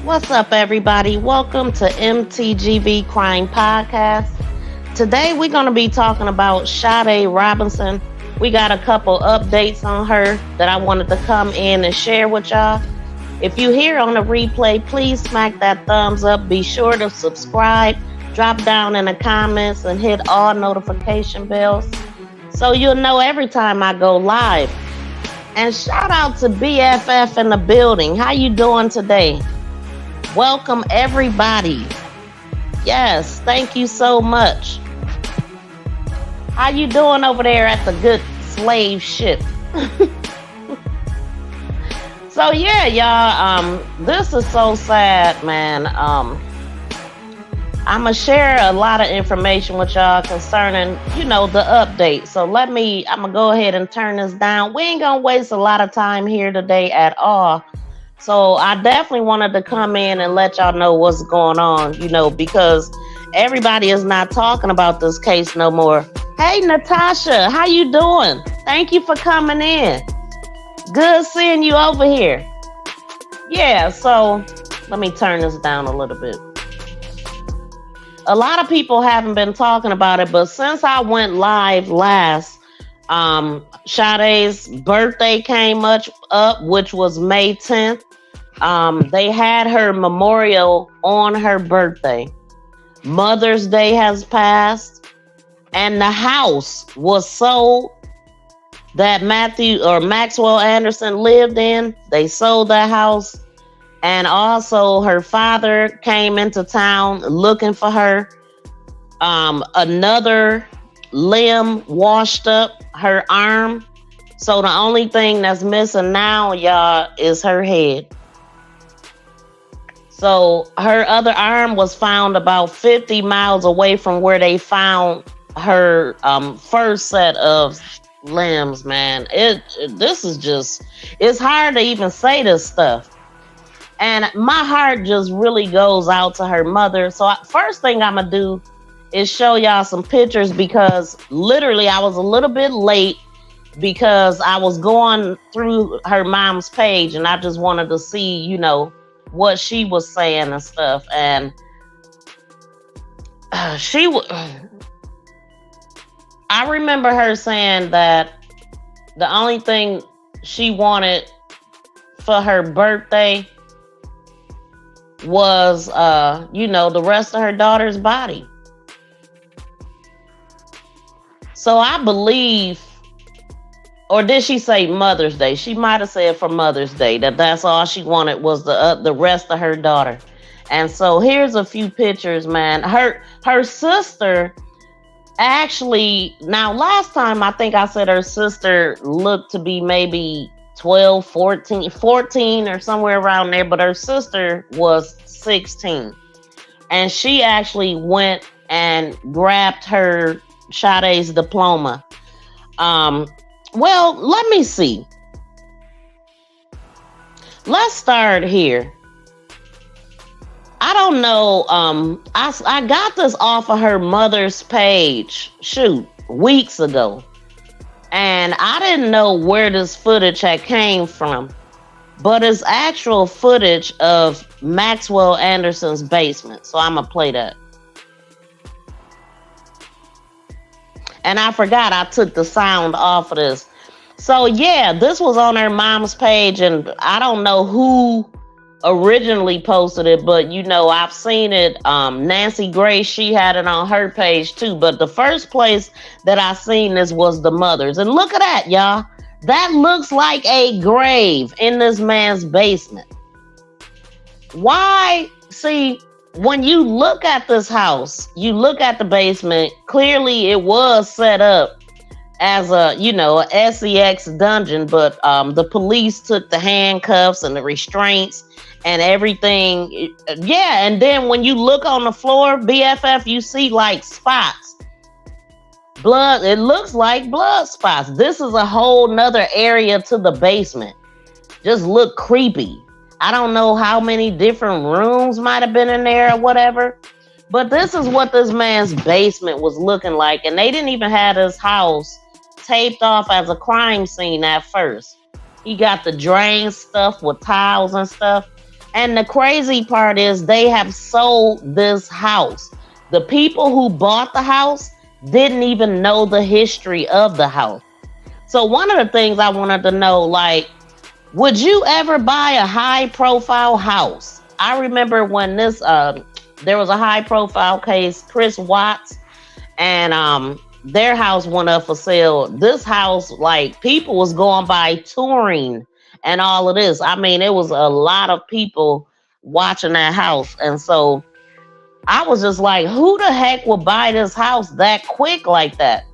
What's up, everybody? Welcome to MTGV Crime Podcast. Today, we're going to be talking about Sade Robinson. We got a couple updates on her that I wanted to come in and share with y'all. If you're here on the replay, please smack that thumbs up. Be sure to subscribe, drop down in the comments, and hit all notification bells so you'll know every time I go live. And shout out to BFF in the building. How you doing today? Welcome, everybody. Yes, thank you so much. How you doing over there at the good slave ship? So yeah, y'all, this is so sad, man. I'm gonna share a lot of information with y'all concerning, the update. So I'm gonna go ahead and turn this down. We ain't gonna waste a lot of time here today at all. So I definitely wanted to come in and let y'all know what's going on, because everybody is not talking about this case no more. Hey, Natasha, how you doing? Thank you for coming in. Good seeing you over here. Yeah, so let me turn this down a little bit. A lot of people haven't been talking about it, but since I went live last, Sade's birthday came much up, which was May 10th. They had her memorial on her birthday. Mother's Day has passed, and the house was sold that Maxwell Anderson lived in. They sold that house, and also her father came into town looking for her. Another limb washed up, her arm. So the only thing that's missing now, y'all, is her head. So her other arm was found about 50 miles away from where they found her first set of limbs, man. It's hard to even say this stuff. And my heart just really goes out to her mother. So first thing I'm going to do is show y'all some pictures, because literally I was a little bit late because I was going through her mom's page and I just wanted to see, what she was saying and stuff. And I remember her saying that the only thing she wanted for her birthday was, the rest of her daughter's body. So I believe, or did she say Mother's Day? She might have said for Mother's Day that's all she wanted was the rest of her daughter. And so here's a few pictures, man. Her sister actually, now last time I think I said her sister looked to be maybe 12, 14 or somewhere around there, but her sister was 16. And she actually went and grabbed her Sade's diploma. Well, let me see. Let's start here. I don't know. I got this off of her mother's page, weeks ago. And I didn't know where this footage had came from. But it's actual footage of Maxwell Anderson's basement. So I'm going to play that. And I forgot I took the sound off of this. So yeah, this was on her mom's page, and I don't know who originally posted it, but I've seen it. Nancy Grace, she had it on her page too. But the first place that I seen this was the mother's. And look at that, y'all. That looks like a grave in this man's basement. Why? See, when you look at this house, you look at the basement, clearly it was set up as a SEX dungeon, but the police took the handcuffs and the restraints and everything. Yeah, and then when you look on the floor, BFF, you see like spots. Blood, it looks like blood spots. This is a whole nother area to the basement. Just look creepy. I don't know how many different rooms might have been in there or whatever, but this is what this man's basement was looking like. And they didn't even have his house taped off as a crime scene at first. He got the drain stuff with tiles and stuff. And the crazy part is they have sold this house. The people who bought the house didn't even know the history of the house. So one of the things I wanted to know, like, would you ever buy a high profile house? I remember when there was a high profile case, Chris Watts, and their house went up for sale. This house, like, people was going by touring and all of this. I mean, it was a lot of people watching that house. And so I was just like, who the heck would buy this house that quick like that?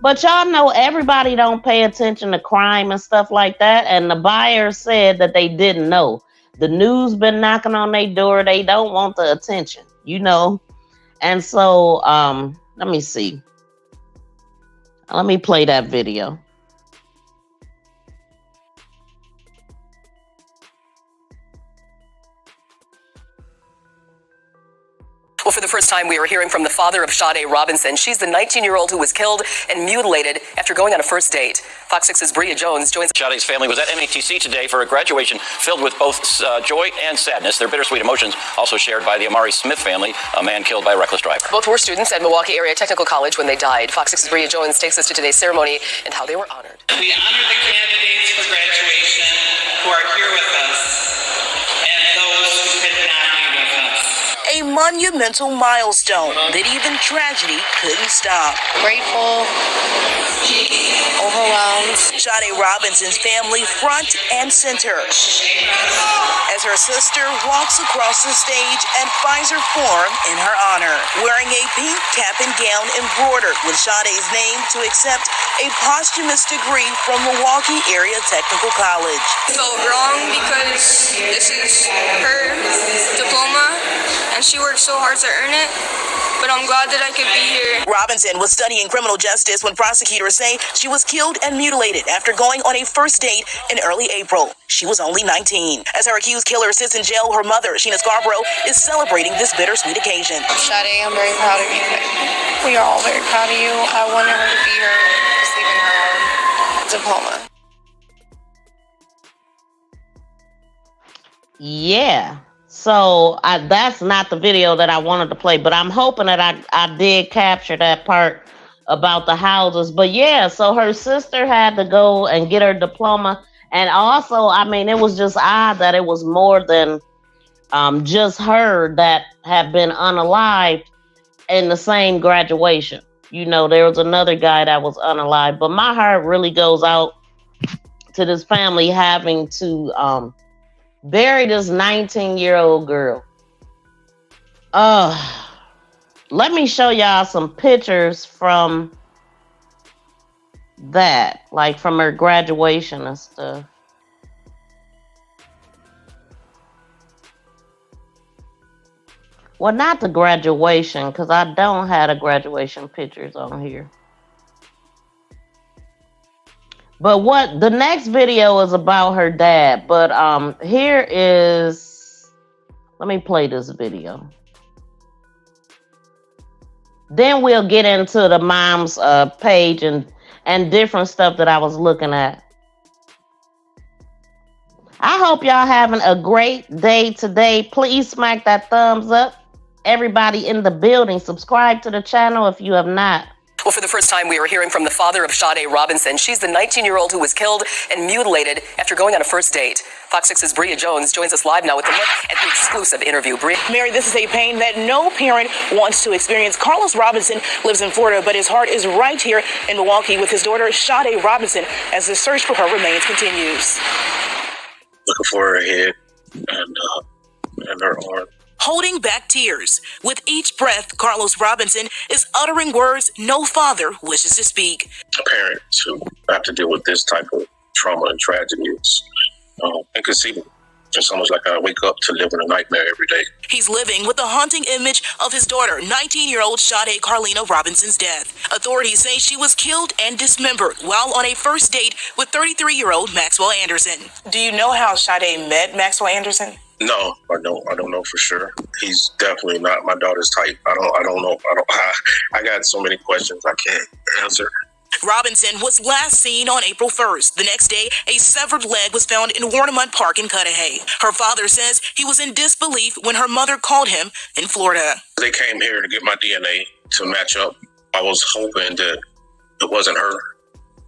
But y'all know everybody don't pay attention to crime and stuff like that. And the buyer said that they didn't know. The news been knocking on their door. They don't want the attention, you know. And so let me see. Let me play that video. Well, for the first time, we are hearing from the father of Sade Robinson. She's the 19-year-old who was killed and mutilated after going on a first date. Fox 6's Bria Jones joins. Sade's family was at MATC today for a graduation filled with both joy and sadness. Their bittersweet emotions also shared by the Amari Smith family, a man killed by a reckless driver. Both were students at Milwaukee Area Technical College when they died. Fox 6's Bria Jones takes us to today's ceremony and how they were honored. We honor the candidates for graduation who are here with us and those who could not be with us. A monumental milestone that even tragedy couldn't stop. Grateful, overwhelmed. Sade Robinson's family front and center as her sister walks across the stage and finds her form in her honor, wearing a pink cap and gown embroidered with Sade's name to accept a posthumous degree from Milwaukee Area Technical College. It felt wrong because this is her diploma and she worked so hard to earn it, but I'm glad that I could be here. Robinson was studying criminal justice when prosecutors say she was killed and mutilated after going on a first date in early April. She was only 19. As her accused killer sits in jail, her mother, Sheena Scarborough, is celebrating this bittersweet occasion. Sade, I'm very proud of you. We are all very proud of you. I wanted her to be here, receiving her diploma. Yeah. So that's not the video that I wanted to play, but I'm hoping that I did capture that part about the houses. But yeah, so her sister had to go and get her diploma. And also, I mean, it was just odd that it was more than just her that had been unalived in the same graduation. You know, there was another guy that was unalived. But my heart really goes out to this family having to bury this 19-year-old girl. Let me show y'all some pictures from that, like from her graduation and stuff. Well, not the graduation, because I don't have the graduation pictures on here. But what the next video is about her dad. But here is, let me play this video. Then we'll get into the mom's page and different stuff that I was looking at. I hope y'all having a great day today. Please smack that thumbs up. Everybody in the building, subscribe to the channel if you have not. Well, for the first time, we are hearing from the father of Sade Robinson. She's the 19-year-old who was killed and mutilated after going on a first date. Fox 6's Bria Jones joins us live now with a look at the exclusive interview. Bria. Mary, this is a pain that no parent wants to experience. Carlos Robinson lives in Florida, but his heart is right here in Milwaukee with his daughter, Sade Robinson, as the search for her remains continues. Looking for her head and her arm. Holding back tears. With each breath, Carlos Robinson is uttering words no father wishes to speak. A parent to have to deal with this type of trauma and tragedy is inconceivable. It's almost like I wake up to live in a nightmare every day. He's living with the haunting image of his daughter, 19-year-old Sade Carlina Robinson's death. Authorities say she was killed and dismembered while on a first date with 33-year-old Maxwell Anderson. Do you know how Sade met Maxwell Anderson? No, I don't know for sure. He's definitely not my daughter's type. I don't know. I got so many questions I can't answer. Robinson was last seen on April 1st. The next day, a severed leg was found in Warnemont Park in Cudahy. Her father says he was in disbelief when her mother called him in Florida. They came here to get my DNA to match up. I was hoping that it wasn't her,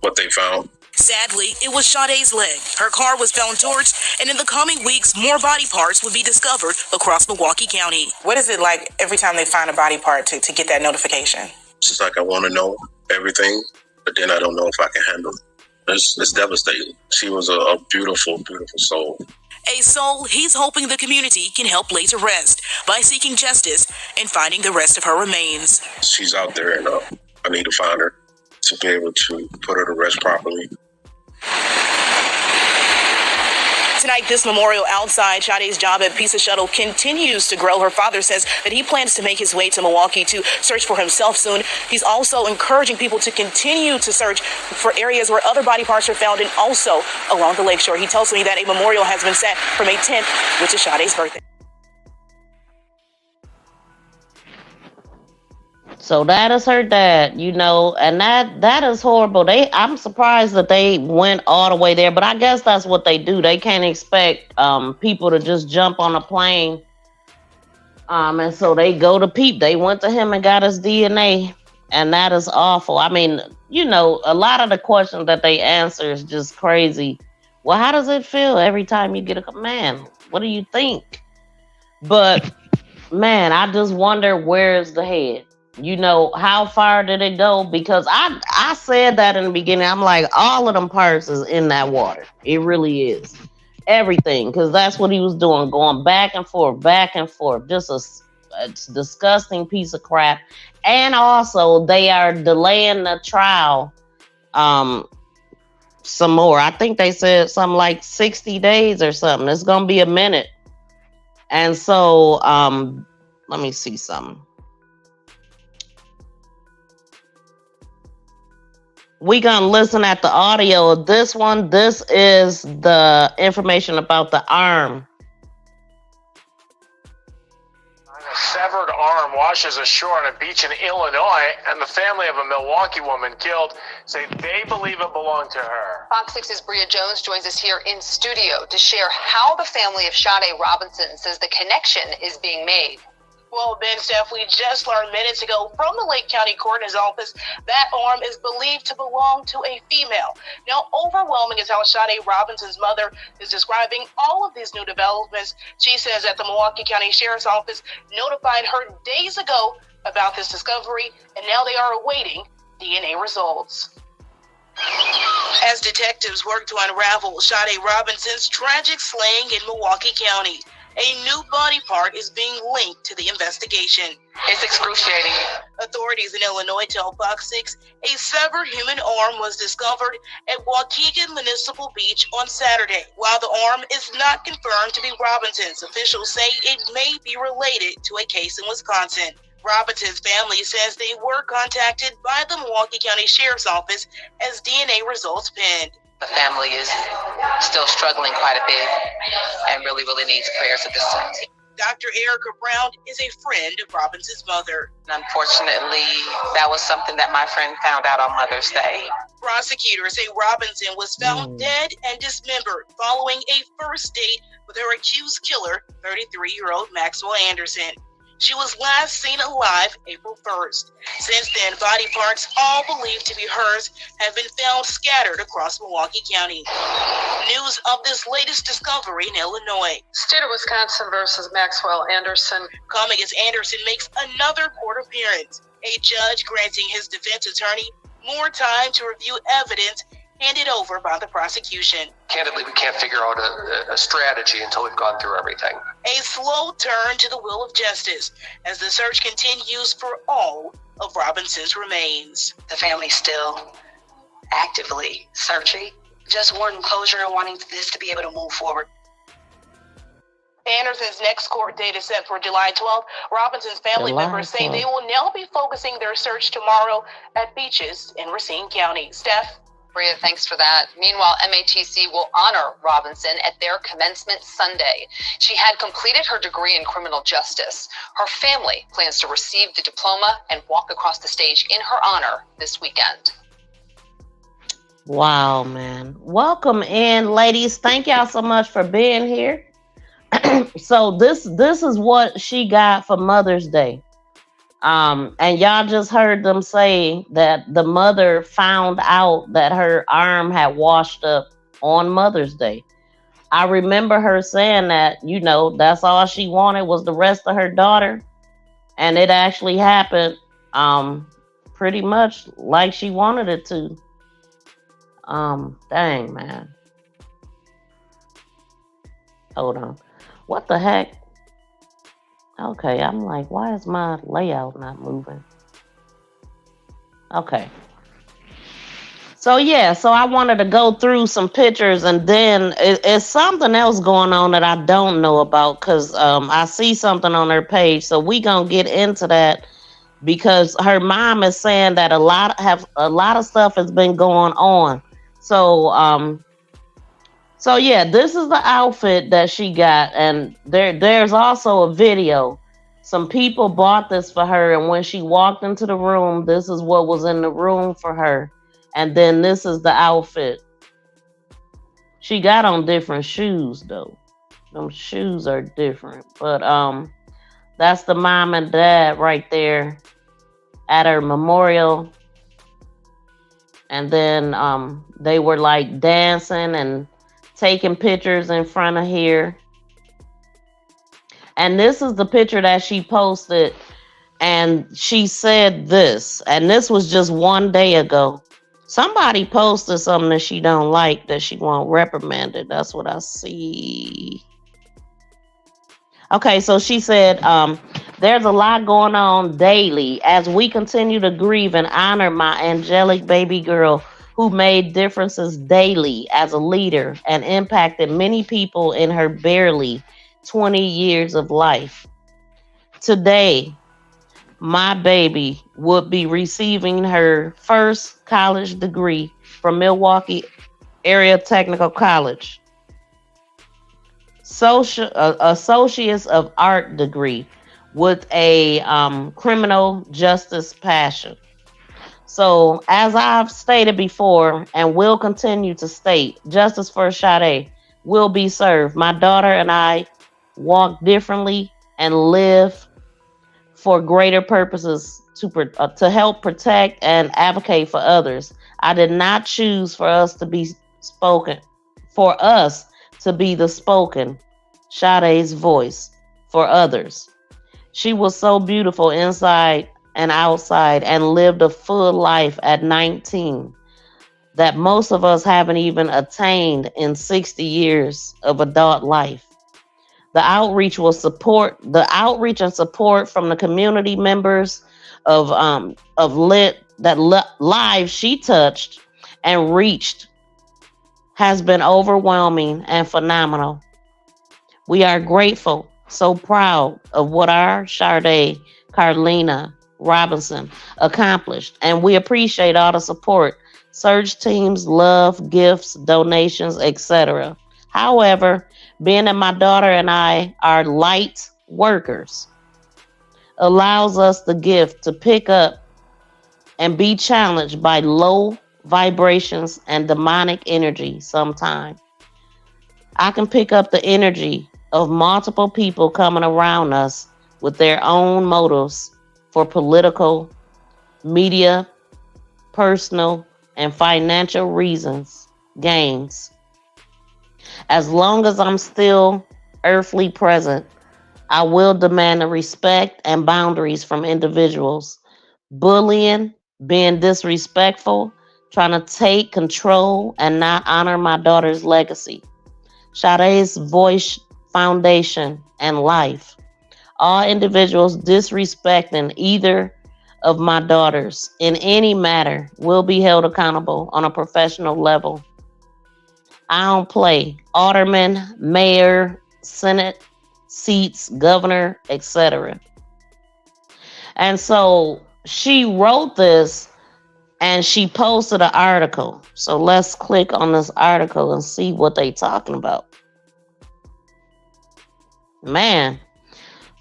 what they found. Sadly, it was Sade's leg. Her car was found torched, and in the coming weeks, more body parts would be discovered across Milwaukee County. What is it like every time they find a body part to get that notification? It's just like I want to know everything, but then I don't know if I can handle it. It's devastating. She was a beautiful, beautiful soul. A soul he's hoping the community can help lay to rest by seeking justice and finding the rest of her remains. She's out there, and I need to find her to be able to put her to rest properly. Tonight, this memorial outside Sade's job at Pizza Shuttle continues to grow. Her father says that he plans to make his way to Milwaukee to search for himself soon. He's also encouraging people to continue to search for areas where other body parts are found and also along the lakeshore. He tells me that a memorial has been set for May 10th, which is Sade's birthday. So that is her dad, and that is horrible. I'm surprised that they went all the way there, but I guess that's what they do. They can't expect people to just jump on a plane. And so they go to peep. They went to him and got his DNA, and that is awful. I mean, a lot of the questions that they answer is just crazy. Well, how does it feel every time you get a command? What do you think? But man, I just wonder, where's the head? How far did it go? Because I said that in the beginning. I'm like, all of them parts is in that water. It really is. Everything. Because that's what he was doing. Going back and forth. Just a disgusting piece of crap. And also, they are delaying the trial some more. I think they said something like 60 days or something. It's going to be a minute. And so, let me see something. We're going to listen at the audio of this one. This is the information about the arm. A severed arm washes ashore on a beach in Illinois, and the family of a Milwaukee woman killed say they believe it belonged to her. Fox 6's Bria Jones joins us here in studio to share how the family of Sade Robinson says the connection is being made. Well, Ben, Steph, we just learned minutes ago from the Lake County Coroner's Office that arm is believed to belong to a female. Now, overwhelming is how Sade Robinson's mother is describing all of these new developments. She says that the Milwaukee County Sheriff's Office notified her days ago about this discovery, and now they are awaiting DNA results. As detectives work to unravel Sade Robinson's tragic slaying in Milwaukee County, a new body part is being linked to the investigation. It's excruciating. Authorities in Illinois tell Fox 6 a severed human arm was discovered at Waukegan Municipal Beach on Saturday. While the arm is not confirmed to be Robinson's, officials say it may be related to a case in Wisconsin. Robinson's family says they were contacted by the Milwaukee County Sheriff's Office as DNA results penned. The family is still struggling quite a bit and really needs prayers at this time. Dr. Erica Brown is a friend of Robinson's mother. Unfortunately, that was something that my friend found out on Mother's Day. Prosecutors say Robinson was found dead and dismembered following a first date with her accused killer, 33-year-old Maxwell Anderson. She was last seen alive April 1st. Since then, body parts, all believed to be hers, have been found scattered across Milwaukee County. News of this latest discovery in Illinois. State of Wisconsin versus Maxwell Anderson. Coming as Anderson makes another court appearance. A judge granting his defense attorney more time to review evidence handed over by the prosecution. Candidly, we can't figure out a strategy until we've gone through everything. A slow turn to the wheel of justice as the search continues for all of Robinson's remains. The family's still actively searching, just wanting closure and wanting this to be able to move forward. Anderson's next court date is set for July 12th. Robinson's family members say they will now be focusing their search tomorrow at beaches in Racine County. Steph? Bria, thanks for that. Meanwhile, MATC will honor Robinson at their commencement Sunday. She had completed her degree in criminal justice. Her family plans to receive the diploma and walk across the stage in her honor this weekend. Wow, man. Welcome in, ladies. Thank y'all so much for being here. So this is what she got for Mother's Day. And y'all just heard them say that the mother found out that her arm had washed up on Mother's Day. I remember her saying that, that's all she wanted was the rest of her daughter. And it actually happened pretty much like she wanted it to. Dang, man. Hold on. What the heck? Okay, I'm like, why is my layout not moving? Okay. So I wanted to go through some pictures, and then it's something else going on that I don't know about, because I see something on her page. So we gonna get into that, because her mom is saying that a lot of stuff has been going on. So this is the outfit that she got, and there's also a video. Some people bought this for her, and when she walked into the room, this is what was in the room for her. And then this is the outfit. She got on different shoes though. Them shoes are different. But that's the mom and dad right there at her memorial. And then they were like dancing and taking pictures in front of here. And this is the picture that she posted, and she said this, and this was just one day ago. Somebody posted something that she don't like, that she want reprimanded. That's what I see. Okay, so she said, there's a lot going on daily as we continue to grieve and honor my angelic baby girl who made differences daily as a leader and impacted many people in her barely 20 years of life. Today, my baby would be receiving her first college degree from Milwaukee Area Technical College. Associates of Art degree with a criminal justice passion. So, as I've stated before and will continue to state, justice for Sade will be served. My daughter and I walk differently and live for greater purposes to help protect and advocate for others. I did not choose for us to be the spoken Sade's voice for others. She was so beautiful inside and outside and lived a full life at 19 that most of us haven't even attained in 60 years of adult life. The outreach and support from the community members of lives she touched and reached has been overwhelming and phenomenal. We are grateful, so proud of what our Sade Carlina Robinson accomplished, and we appreciate all the support, search teams, love, gifts, donations, etc. However, being that my daughter and I are light workers allows us the gift to pick up and be challenged by low vibrations and demonic energy sometimes. I can pick up the energy of multiple people coming around us with their own motives for political, media, personal, and financial reasons, gains. As long as I'm still earthly present, I will demand the respect and boundaries from individuals. Bullying, being disrespectful, trying to take control and not honor my daughter's legacy. Sade's voice, foundation, and life. All individuals disrespecting either of my daughters in any matter will be held accountable on a professional level. I don't play. Alderman, mayor, senate seats, governor, etc. And so she wrote this and she posted an article. So let's click on this article and see what they talking about. Man.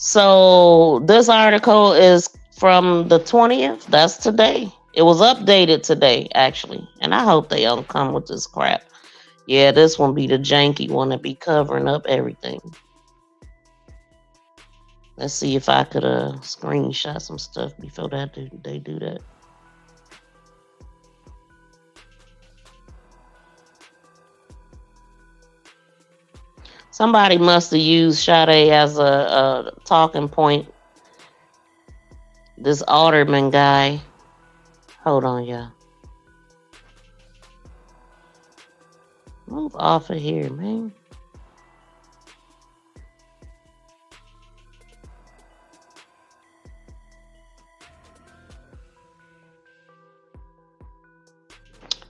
So this article is from the 20th. That's today. It was updated today, actually. And I hope they don't come with this crap. Yeah, this one be the janky one that be covering up everything. Let's see if I could screenshot some stuff before they do that. Somebody must have used Sade as a talking point. This alderman guy. Hold on, y'all. Move off of here, man.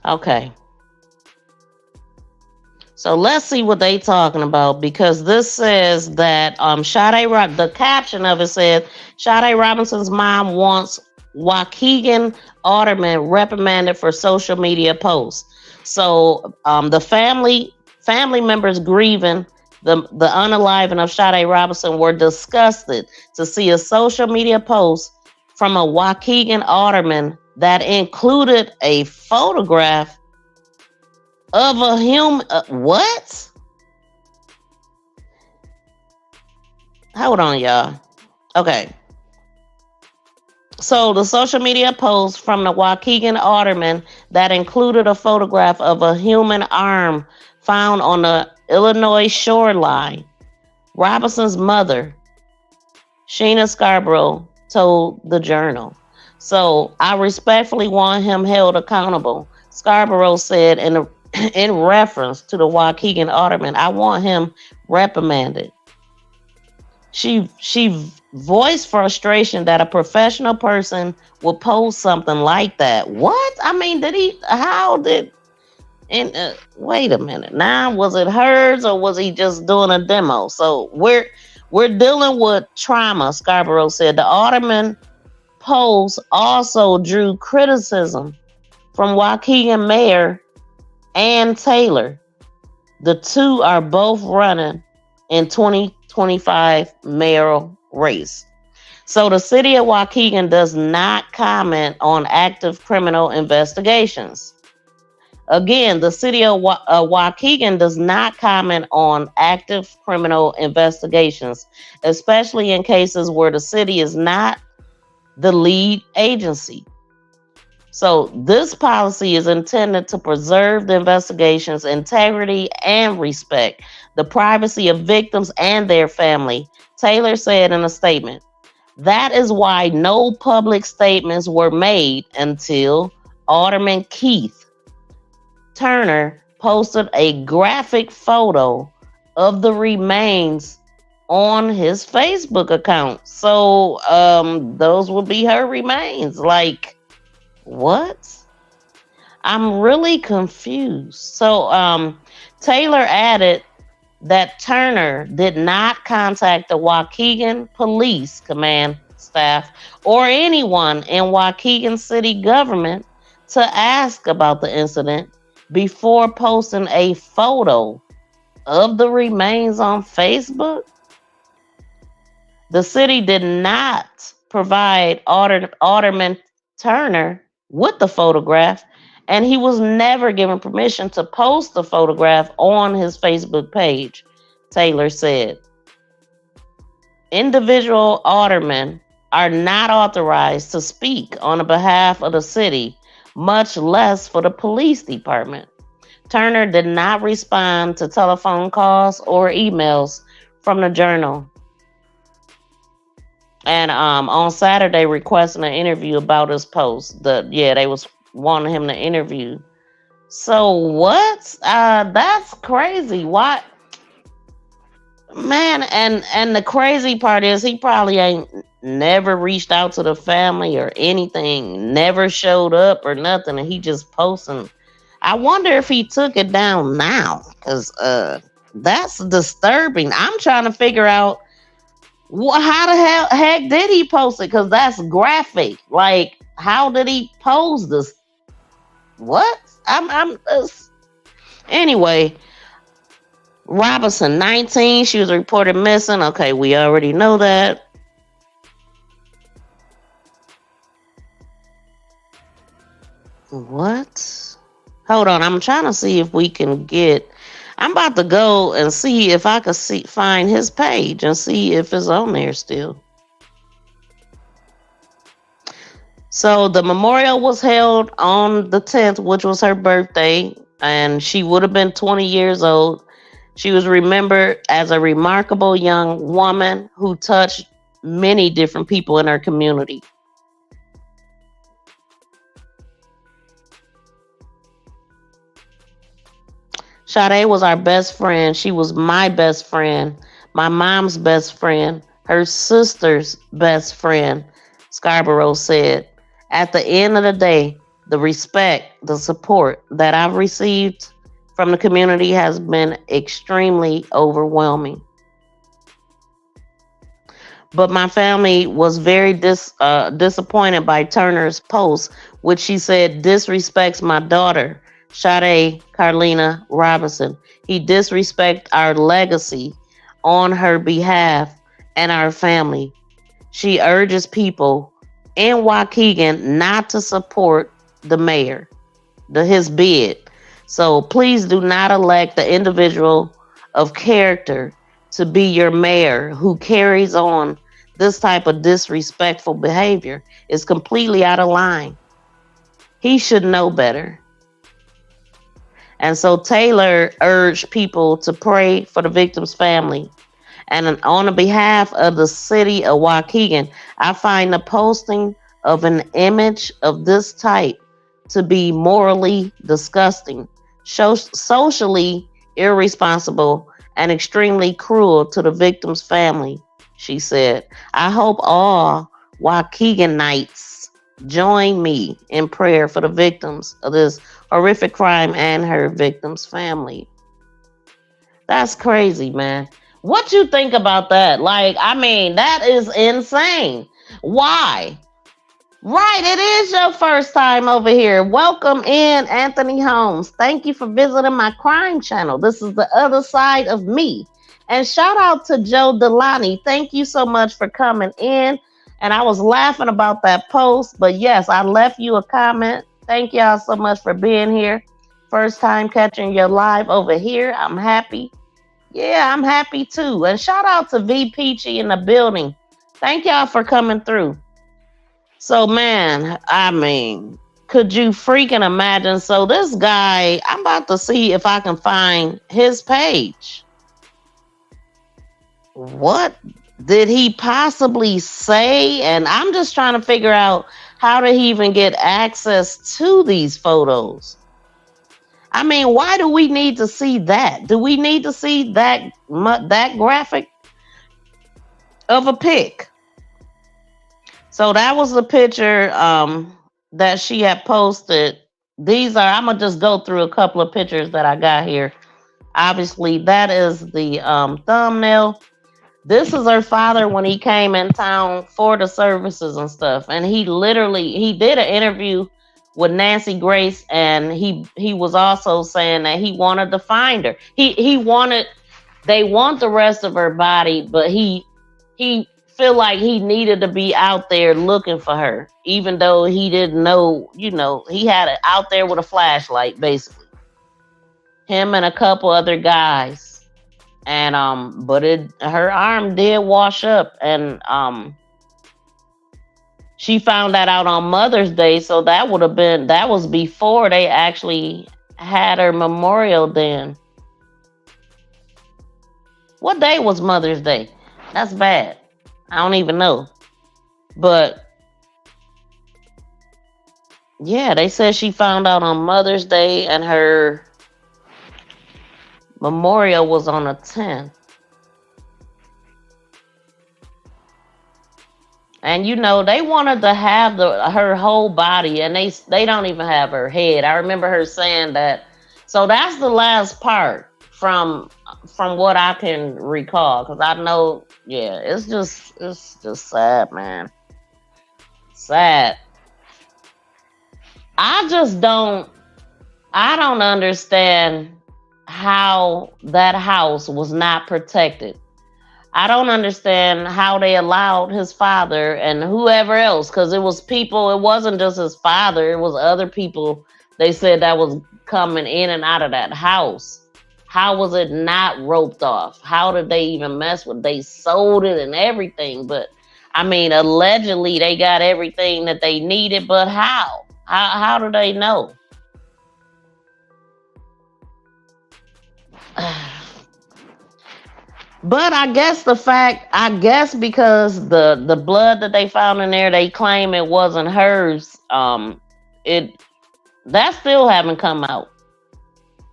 Okay. So let's see what they talking about, because this says that the caption of it says Sade Robinson's mom wants Waukegan alderman reprimanded for social media posts. So the family members grieving the unaliving of Sade Robinson were disgusted to see a social media post from a Waukegan alderman that included a photograph of a human. What? Hold on, y'all. Okay. So the social media post from the Waukegan alderman that included a photograph of a human arm found on the Illinois shoreline. Robinson's mother, Sheena Scarborough, told the Journal. So I respectfully want him held accountable, Scarborough said in reference to the Waukegan alderman. I want him reprimanded. She voiced frustration that a professional person would post something like that. What? I mean, wait a minute. Now, was it hers or was he just doing a demo? So we're dealing with trauma, Scarborough said. The alderman post also drew criticism from Waukegan Mayor Ann Taylor. The two are both running in 2025 mayoral race. So the city of Waukegan does not comment on active criminal investigations. Again, the city of Waukegan does not comment on active criminal investigations, especially in cases where the city is not the lead agency. So this policy is intended to preserve the investigation's integrity and respect the privacy of victims and their family, Taylor said in a statement. That is why no public statements were made until Alderman Keith Turner posted a graphic photo of the remains on his Facebook account. So those would be her remains. Like, what? I'm really confused. So Taylor added that Turner did not contact the Waukegan Police Command staff or anyone in Waukegan city government to ask about the incident before posting a photo of the remains on Facebook. The city did not provide Alderman Turner with the photograph, and he was never given permission to post the photograph on his Facebook page, Taylor said. Individual aldermen are not authorized to speak on the behalf of the city, much less for the police department. Turner did not respond to telephone calls or emails from the Journal. And on Saturday, requesting an interview about his post. They was wanting him to interview. So what? That's crazy. Why? Man, and the crazy part is he probably ain't never reached out to the family or anything, never showed up or nothing, and he just posting. I wonder if he took it down now, because that's disturbing. I'm trying to figure out how the heck did he post it, because that's graphic. Like, how did he pose this? What? Anyway, Robinson, 19, she was reported missing. Okay, we already know that. What? Hold on, I'm trying to see if we can get. I'm about to go and see if I can find his page and see if it's on there still. So the memorial was held on the 10th, which was her birthday, and she would have been 20 years old. She was remembered as a remarkable young woman who touched many different people in her community. Sade was our best friend. She was my best friend, my mom's best friend, her sister's best friend, Scarborough said. At the end of the day, the respect, the support that I've received from the community has been extremely overwhelming. But my family was very disappointed by Turner's post, which she said disrespects my daughter, Sade Carlina Robinson. He disrespects our legacy on her behalf and our family. She urges people in Waukegan not to support the mayor, his bid. So please do not elect the individual of character to be your mayor who carries on this type of disrespectful behavior. Is completely out of line. He should know better. And so Taylor urged people to pray for the victim's family. And on the behalf of the city of Waukegan, I find the posting of an image of this type to be morally disgusting, socially irresponsible, and extremely cruel to the victim's family, she said. I hope all Waukeganites join me in prayer for the victims of this horrific crime and her victim's family. That's crazy, man. What you think about that? Like, I mean, that is insane. Why? Right, it is your first time over here. Welcome in, Anthony Holmes. Thank you for visiting my crime channel. This is the other side of me. And shout out to Joe Delani. Thank you so much for coming in. And I was laughing about that post, but yes, I left you a comment. Thank y'all so much for being here. First time catching your live over here. I'm happy. Yeah, I'm happy too. And shout out to V Peachy in the building. Thank y'all for coming through. So, man, I mean, could you freaking imagine? So this guy, I'm about to see if I can find his page. What did he possibly say? And I'm just trying to figure out how did he even get access to these photos? I mean, why do we need to see that? Do we need to see that graphic of a pic? So that was the picture that she had posted. I'm going to just go through a couple of pictures that I got here. Obviously, that is the thumbnail. This is her father when he came in town for the services and stuff. And he did an interview with Nancy Grace, and he was also saying that he wanted to find her. They want the rest of her body, but he feel like he needed to be out there looking for her, even though he didn't know, he had it out there with a flashlight, basically. Him and a couple other guys. And but her arm did wash up, and she found that out on Mother's Day, so that was before they actually had her memorial then. What day was Mother's Day? That's bad. I don't even know. But yeah, they said she found out on Mother's Day and her memorial was on the 10th. And they wanted to have her whole body, and they don't even have her head. I remember her saying that. So that's the last part from what I can recall, because I know, yeah, it's just sad, man. Sad. I don't understand how that house was not protected. I don't understand how they allowed his father and whoever else, because it was people, it wasn't just his father, it was other people they said that was coming in and out of that house. How was it not roped off? How did they even mess with it? They sold it and everything, but I mean, allegedly they got everything that they needed, but how? How do they know? But I guess because the blood that they found in there, they claim it wasn't hers. It that still haven't come out.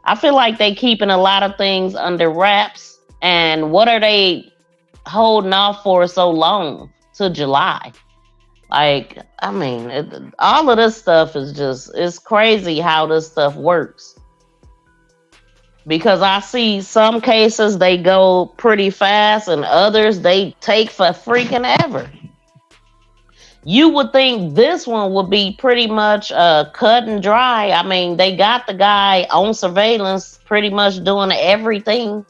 I feel like they keeping a lot of things under wraps. And what are they holding off for so long to July? Like, I mean, all of this stuff is it's crazy how this stuff works. Because I see some cases they go pretty fast and others they take for freaking ever. You would think this one would be pretty much cut and dry. I mean, they got the guy on surveillance pretty much doing everything.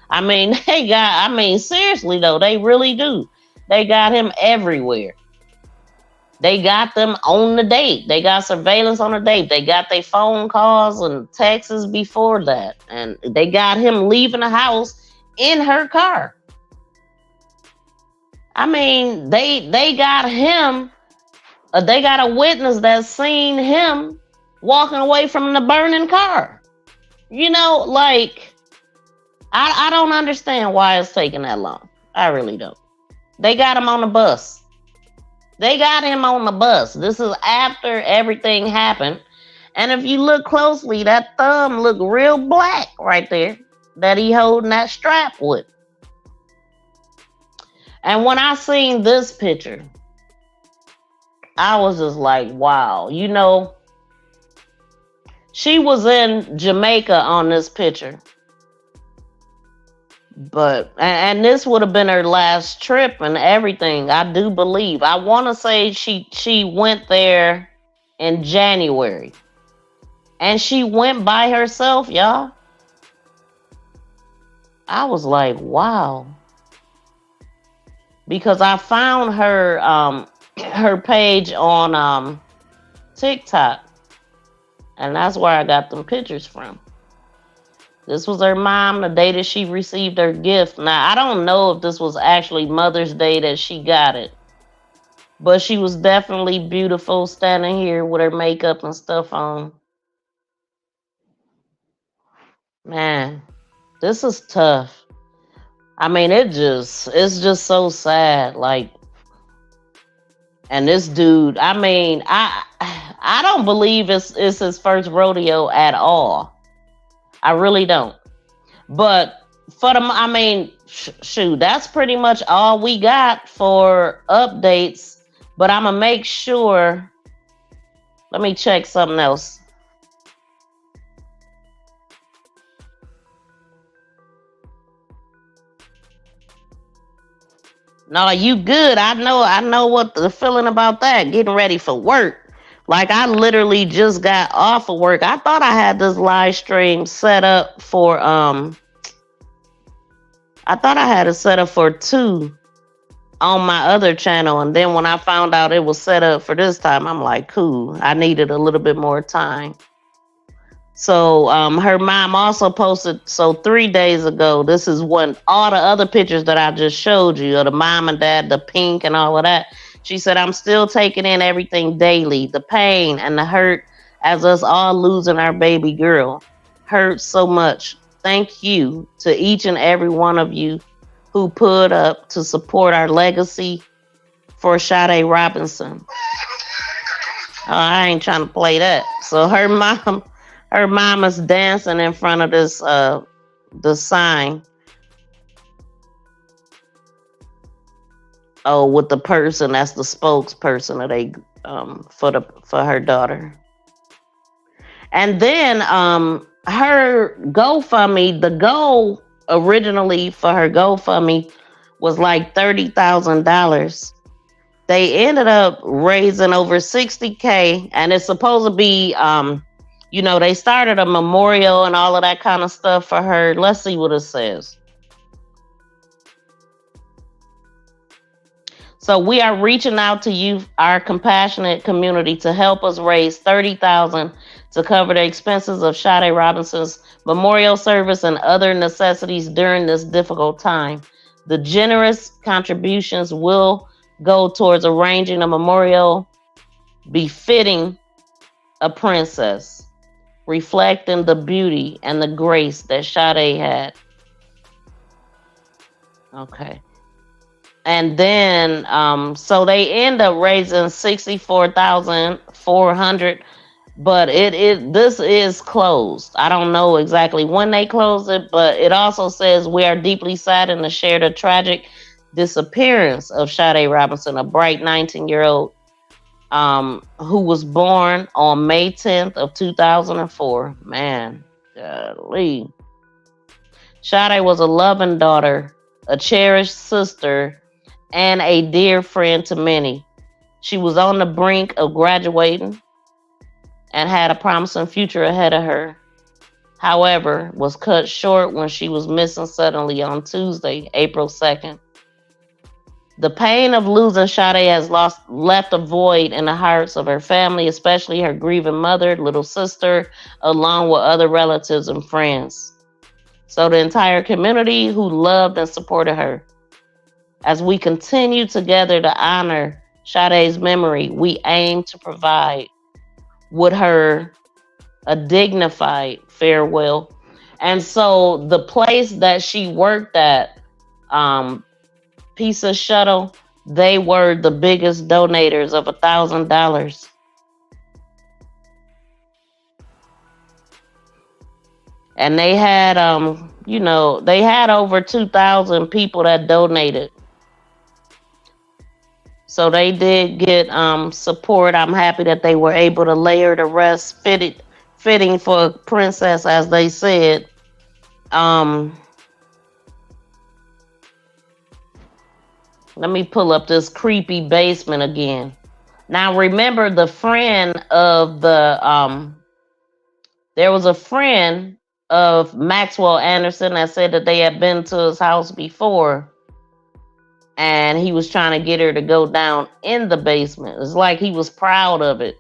I mean, seriously though, they really do. They got him everywhere. They got them on the date. They got surveillance on the date. They got their phone calls and texts before that. And they got him leaving the house in her car. I mean, they got him. They got a witness that seen him walking away from the burning car. You know, like, I don't understand why it's taking that long. I really don't. They got him on the bus. They got him on the bus. This is after everything happened. And if you look closely, that thumb look real black right there that he holding that strap with. And when I seen this picture, I was just like, wow. You know, she was in Jamaica on this picture. But, and this would have been her last trip and everything, I do believe. I want to say she went there in January. And she went by herself, y'all. I was like, wow. Because I found her her page on TikTok. And that's where I got them pictures from. This was her mom the day that she received her gift. Now, I don't know if this was actually Mother's Day that she got it. But she was definitely beautiful standing here with her makeup and stuff on. Man, this is tough. I mean, it's just so sad. Like, and this dude, I mean, I don't believe it's his first rodeo at all. I really don't. But for them, I mean, shoot, that's pretty much all we got for updates. But I'm going to make sure. Let me check something else. No, you good. I know what the feeling about that. Getting ready for work. Like, I literally just got off of work. I thought I had this live stream set up for, I thought I had it set up for 2 on my other channel. And then when I found out it was set up for this time, I'm like, cool. I needed a little bit more time. So, her mom also posted, 3 days ago, this is when all the other pictures that I just showed you, of the mom and dad, the pink and all of that. She said, I'm still taking in everything daily. The pain and the hurt as us all losing our baby girl hurts so much. Thank you to each and every one of you who put up to support our legacy for Sade Robinson. Oh, I ain't trying to play that. So her mom is dancing in front of this the sign. Oh, with the person that's the spokesperson that they for her daughter. And then her GoFundMe, the goal originally for her GoFundMe was like $30,000. They ended up raising over $60K, and it's supposed to be they started a memorial and all of that kind of stuff for her. Let's see what it says. So we are reaching out to you, our compassionate community, to help us raise $30,000 to cover the expenses of Sade Robinson's memorial service and other necessities during this difficult time. The generous contributions will go towards arranging a memorial befitting a princess, reflecting the beauty and the grace that Sade had. Okay. And then, so they end up raising $64,400, but this is closed. I don't know exactly when they close it, but it also says we are deeply saddened to share the tragic disappearance of Sade Robinson, a bright 19-year-old who was born on May 10th of 2004. Man, golly. Sade was a loving daughter, a cherished sister, and a dear friend to many. She was on the brink of graduating and had a promising future ahead of her. However, was cut short when she was missing suddenly on Tuesday, April 2nd. The pain of losing Sade has left a void in the hearts of her family, especially her grieving mother, little sister, along with other relatives and friends. So the entire community who loved and supported her. As we continue together to honor Sade's memory, we aim to provide with her a dignified farewell. And so the place that she worked at, Pizza Shuttle, they were the biggest donators of $1,000. And they had, they had over 2,000 people that donated. So they did get support. I'm happy that they were able to lay her to rest, fitting for a princess, as they said. Let me pull up this creepy basement again. Now remember the friend of the there was a friend of Maxwell Anderson that said that they had been to his house before. And he was trying to get her to go down in the basement. It's like he was proud of it.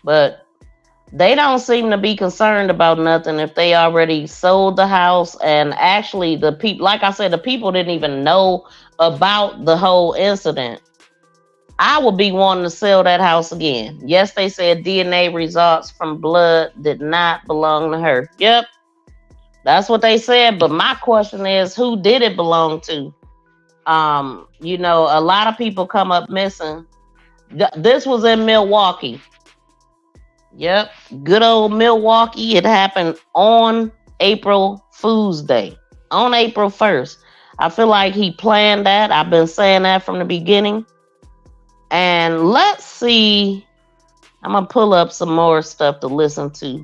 But they don't seem to be concerned about nothing if they already sold the house. And actually, the people, like I said, the people didn't even know about the whole incident. I would be wanting to sell that house again. Yes, they said DNA results from blood did not belong to her. Yep, that's what they said. But my question is, who did it belong to? A lot of people come up missing. This was in Milwaukee. Yep, good old Milwaukee. It happened on April Fool's Day, on April 1st. I feel like he planned that. I've been saying that from the beginning. And let's see. I'm going to pull up some more stuff to listen to.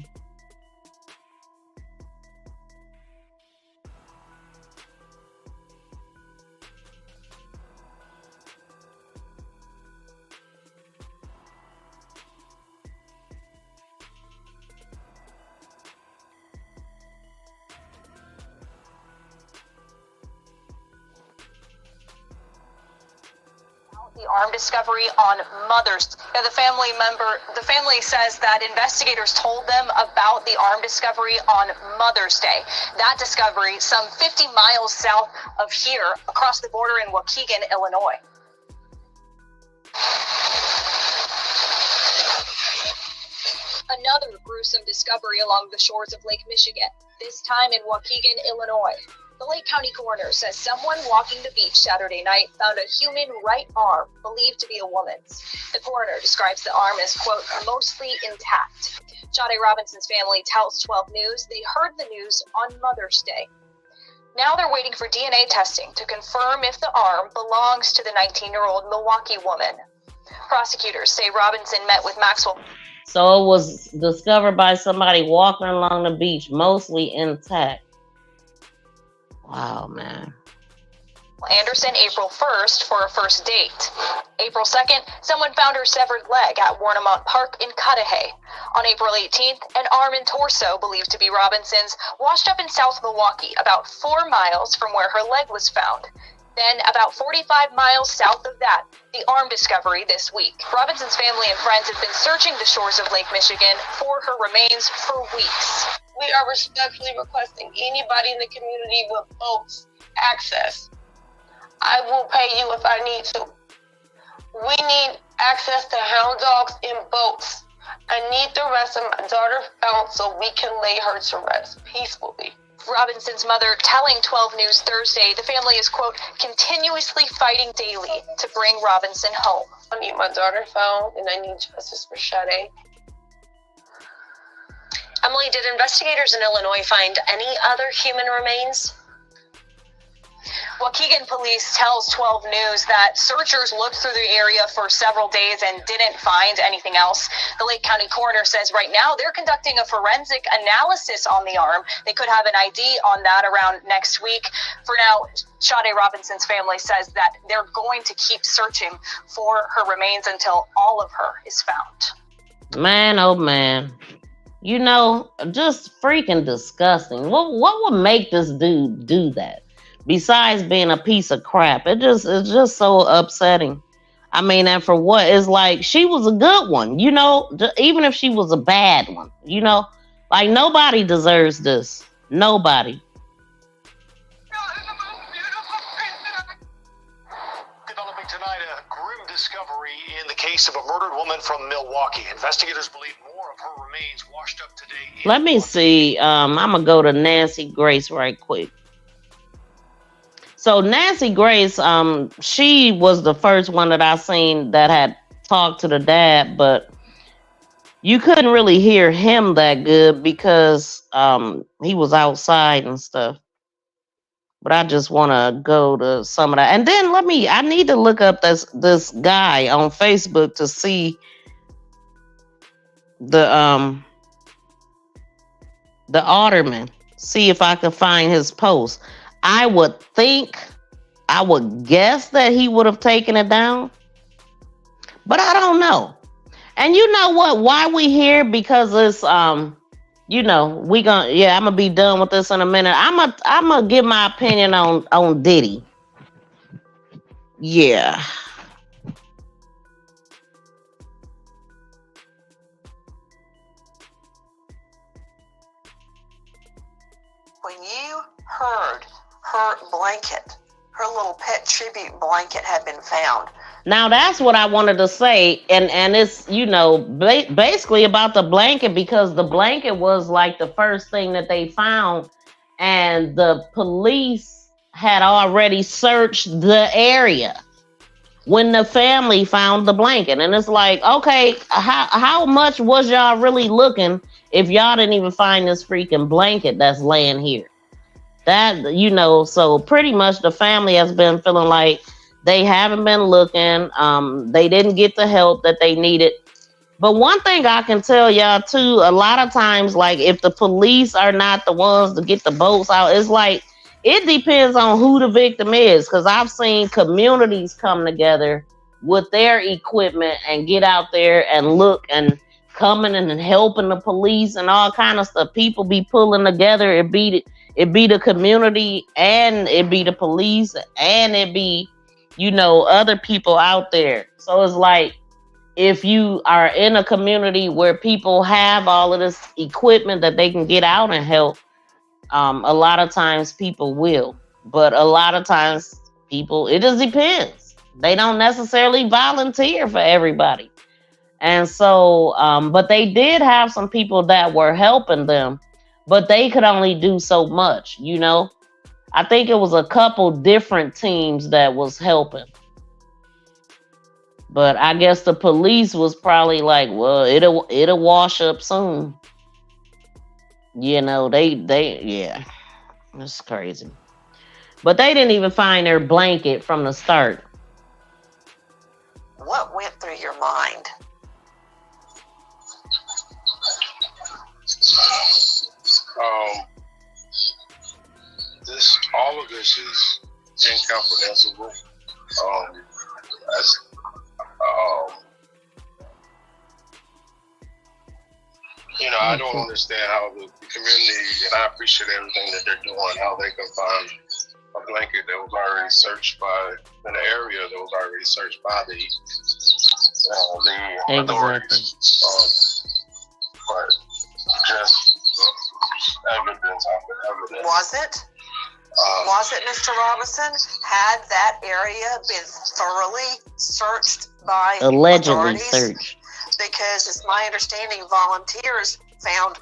The arm discovery on Mother's. Now, the family says that investigators told them about the arm discovery on Mother's Day. That discovery some 50 miles south of here, across the border in Waukegan, Illinois. Another gruesome discovery along the shores of Lake Michigan, this time in Waukegan, Illinois. The Lake County coroner says someone walking the beach Saturday night found a human right arm, believed to be a woman's. The coroner describes the arm as, quote, mostly intact. Sade Robinson's family tells 12 News they heard the news on Mother's Day. Now they're waiting for DNA testing to confirm if the arm belongs to the 19-year-old Milwaukee woman. Prosecutors say Robinson met with Maxwell. So it was discovered by somebody walking along the beach, mostly intact. Wow, man. Anderson April 1st for a first date. April 2nd, someone found her severed leg at Warnemont Park in Cudahy. On April 18th, an arm and torso believed to be Robinson's washed up in South Milwaukee, about 4 miles from where her leg was found. Then, about 45 miles south of that, the arm discovery this week. Robinson's family and friends have been searching the shores of Lake Michigan for her remains for weeks. We are respectfully requesting anybody in the community with boats access. I will pay you if I need to. We need access to hound dogs and boats. I need the rest of my daughter found so we can lay her to rest peacefully. Robinson's mother telling 12 News Thursday the family is, quote, continuously fighting daily to bring Robinson home. I need my daughter found, and I need justice for Sade. Emily, did investigators in Illinois find any other human remains? Waukegan police tells 12 News that searchers looked through the area for several days and didn't find anything else. The Lake County coroner says right now they're conducting a forensic analysis on the arm. They could have an ID on that around next week. For now, Sade Robinson's family says that they're going to keep searching for her remains until all of her is found. Man, oh man. You know, just freaking disgusting. What would make this dude do that? Besides being a piece of crap, it's just so upsetting. I mean, and for what? It's like she was a good one, you know, even if she was a bad one, you know, like nobody deserves this. Nobody. Developing tonight, a grim discovery in the case of a murdered woman from Milwaukee. Investigators believe more of her remains washed up today. Let me see. I'm gonna go to Nancy Grace right quick. So Nancy Grace, she was the first one that I seen that had talked to the dad, but you couldn't really hear him that good because he was outside and stuff. But I just want to go to some of that. And then I need to look up this guy on Facebook to see the alderman, see if I can find his post. I would guess that he would have taken it down, but I don't know. And you know what? Why we here? Because it's you know, I'm gonna be done with this in a minute. I'm gonna give my opinion on Diddy. Yeah. When you heard her blanket, her little pet tribute blanket had been found. Now that's what I wanted to say, and it's, you know, basically about the blanket, because the blanket was like the first thing that they found, and the police had already searched the area when the family found the blanket. And it's like, okay, how much was y'all really looking if y'all didn't even find this freaking blanket that's laying here? That, you know, so pretty much the family has been feeling like they haven't been looking. They didn't get the help that they needed. But one thing I can tell y'all too, a lot of times, like if the police are not the ones to get the boats out, it's like, it depends on who the victim is. Because I've seen communities come together with their equipment and get out there and look and coming and helping the police and all kind of stuff. People be pulling together. It be the community, and it be the police, and it be, you know, other people out there. So it's like, if you are in a community where people have all of this equipment that they can get out and help, a lot of times people will. But a lot of times people, it just depends. They don't necessarily volunteer for everybody. And so, but they did have some people that were helping them, but they could only do so much, you know. I think it was a couple different teams that was helping. But I guess the police was probably like, well, it'll wash up soon. You know, yeah, it's crazy. But they didn't even find their blanket from the start. What went through your mind? All of this is incomprehensible. I don't understand how the community, and I appreciate everything that they're doing, how they can find blanket that was already searched by in the area that was already searched by the authorities. But just evidence after evidence. Was it, Mr. Robinson? Had that area been thoroughly searched by allegedly authorities? searched? Because it's my understanding volunteers found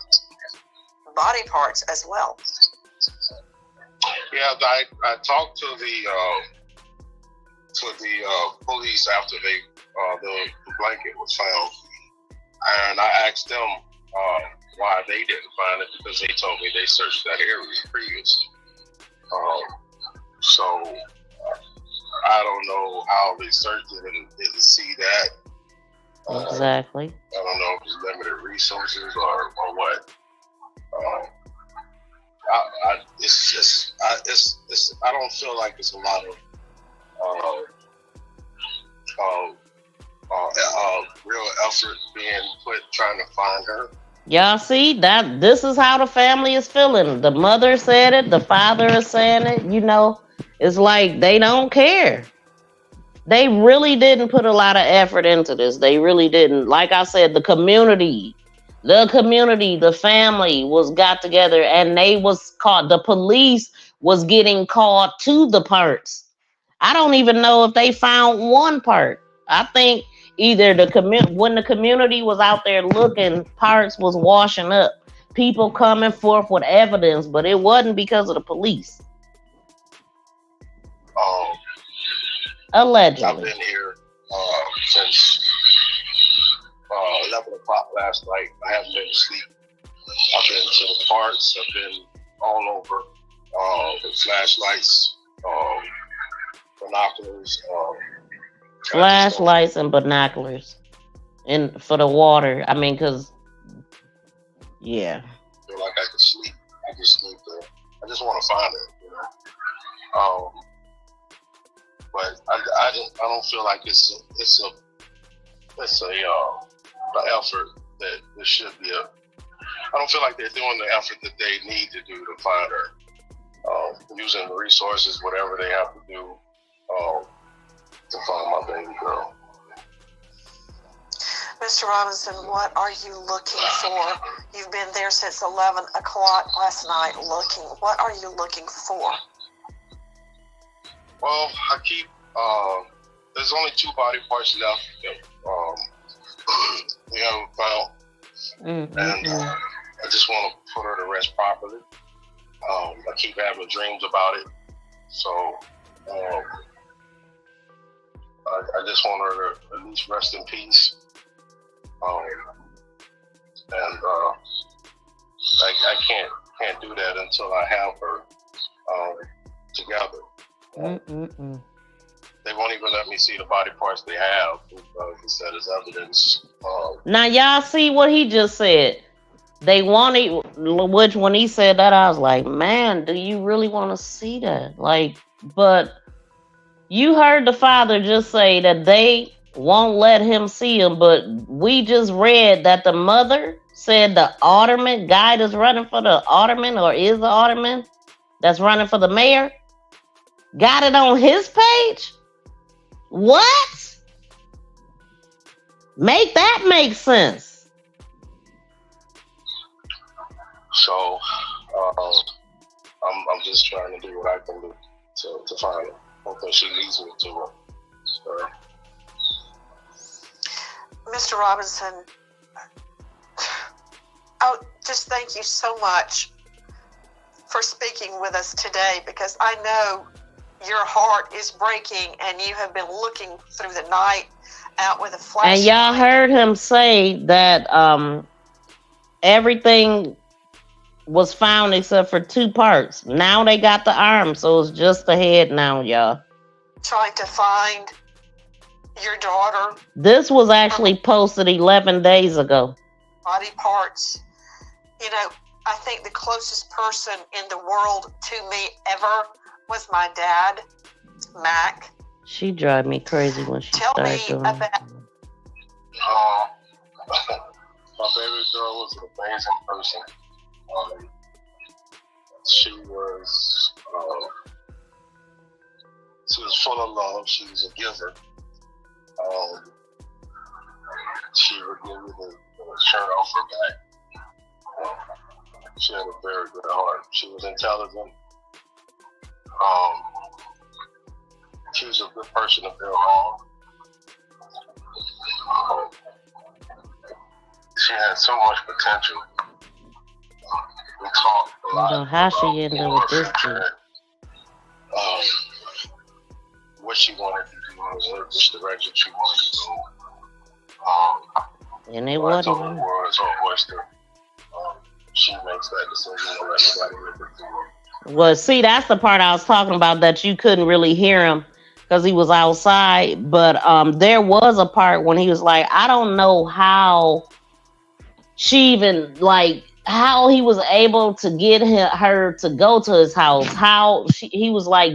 body parts as well. Yeah, I talked to the police after the blanket was found, and I asked them why they didn't find it, because they told me they searched that area previously. So I don't know how they searched it and didn't see that. Exactly. I don't know if it's limited resources or what. I don't feel like it's a lot of real effort being put trying to find her. Y'all see that this is how the family is feeling. The mother said it, the father is saying it. You know, it's like they don't care. They really didn't put a lot of effort into this. They really didn't. Like I said, the community, the family was got together and they was caught. The police was getting called to the parts. I don't even know if they found one part. I think either when the community was out there looking, parts was washing up. People coming forth with evidence, but it wasn't because of the police. Allegedly. I've been here since 11 o'clock last night. I haven't been to sleep. I've been to the parks. I've been all over with flashlights, binoculars. Flashlights and binoculars. And for the water. I mean, because, yeah. I feel like I could sleep. I just need to, I just want to find it, you know. But I don't feel like it's an effort that there should be I don't feel like they're doing the effort that they need to do to find her. Using the resources, whatever they have to do, to find my baby girl. Mr. Robinson, what are you looking for? You've been there since 11 o'clock last night looking. What are you looking for? Well, I keep, there's only 2 body parts left that we haven't found. And I just want to put her to rest properly. I keep having dreams about it. So I just want her to at least rest in peace. And I can't do that until I have her together. They won't even let me see the body parts they have because it said as evidence. Now y'all see what he just said. They wanted, which when he said that, I was like, man, do you really want to see that? Like, but you heard the father just say that they won't let him see him, but we just read that the mother said the alderman guy that's running for the alderman or is the alderman that's running for the mayor got it on his page. What? Make that make sense. So I'm just trying to do what I can do to find her. Hoping she leads me to her. So. Mr. Robinson, oh, just thank you so much for speaking with us today, because I know your heart is breaking and you have been looking through the night out with a flashlight. And y'all heard him say that everything was found except for 2 parts. Now they got the arm, so it's just the head now, y'all. Trying to find your daughter. This was actually posted 11 days ago. Body parts. You know, I think the closest person in the world to me ever was my dad, Mac. She drive me crazy when she started doing about. My baby girl was an amazing person. She was full of love. She was a giver. She would give you the shirt off her back. She had a very good heart. She was intelligent. She was a good person to build on. She had so much potential. We talked a lot. I don't know how she ended up with this dude. What she wanted to do, which direction she wanted to go. And it wasn't. The world is her oyster. She makes that decision and let nobody make it through. Well, see, that's the part I was talking about that you couldn't really hear him because he was outside. But there was a part when he was like, I don't know how she even, like, how he was able to get her to go to his house. How he was like,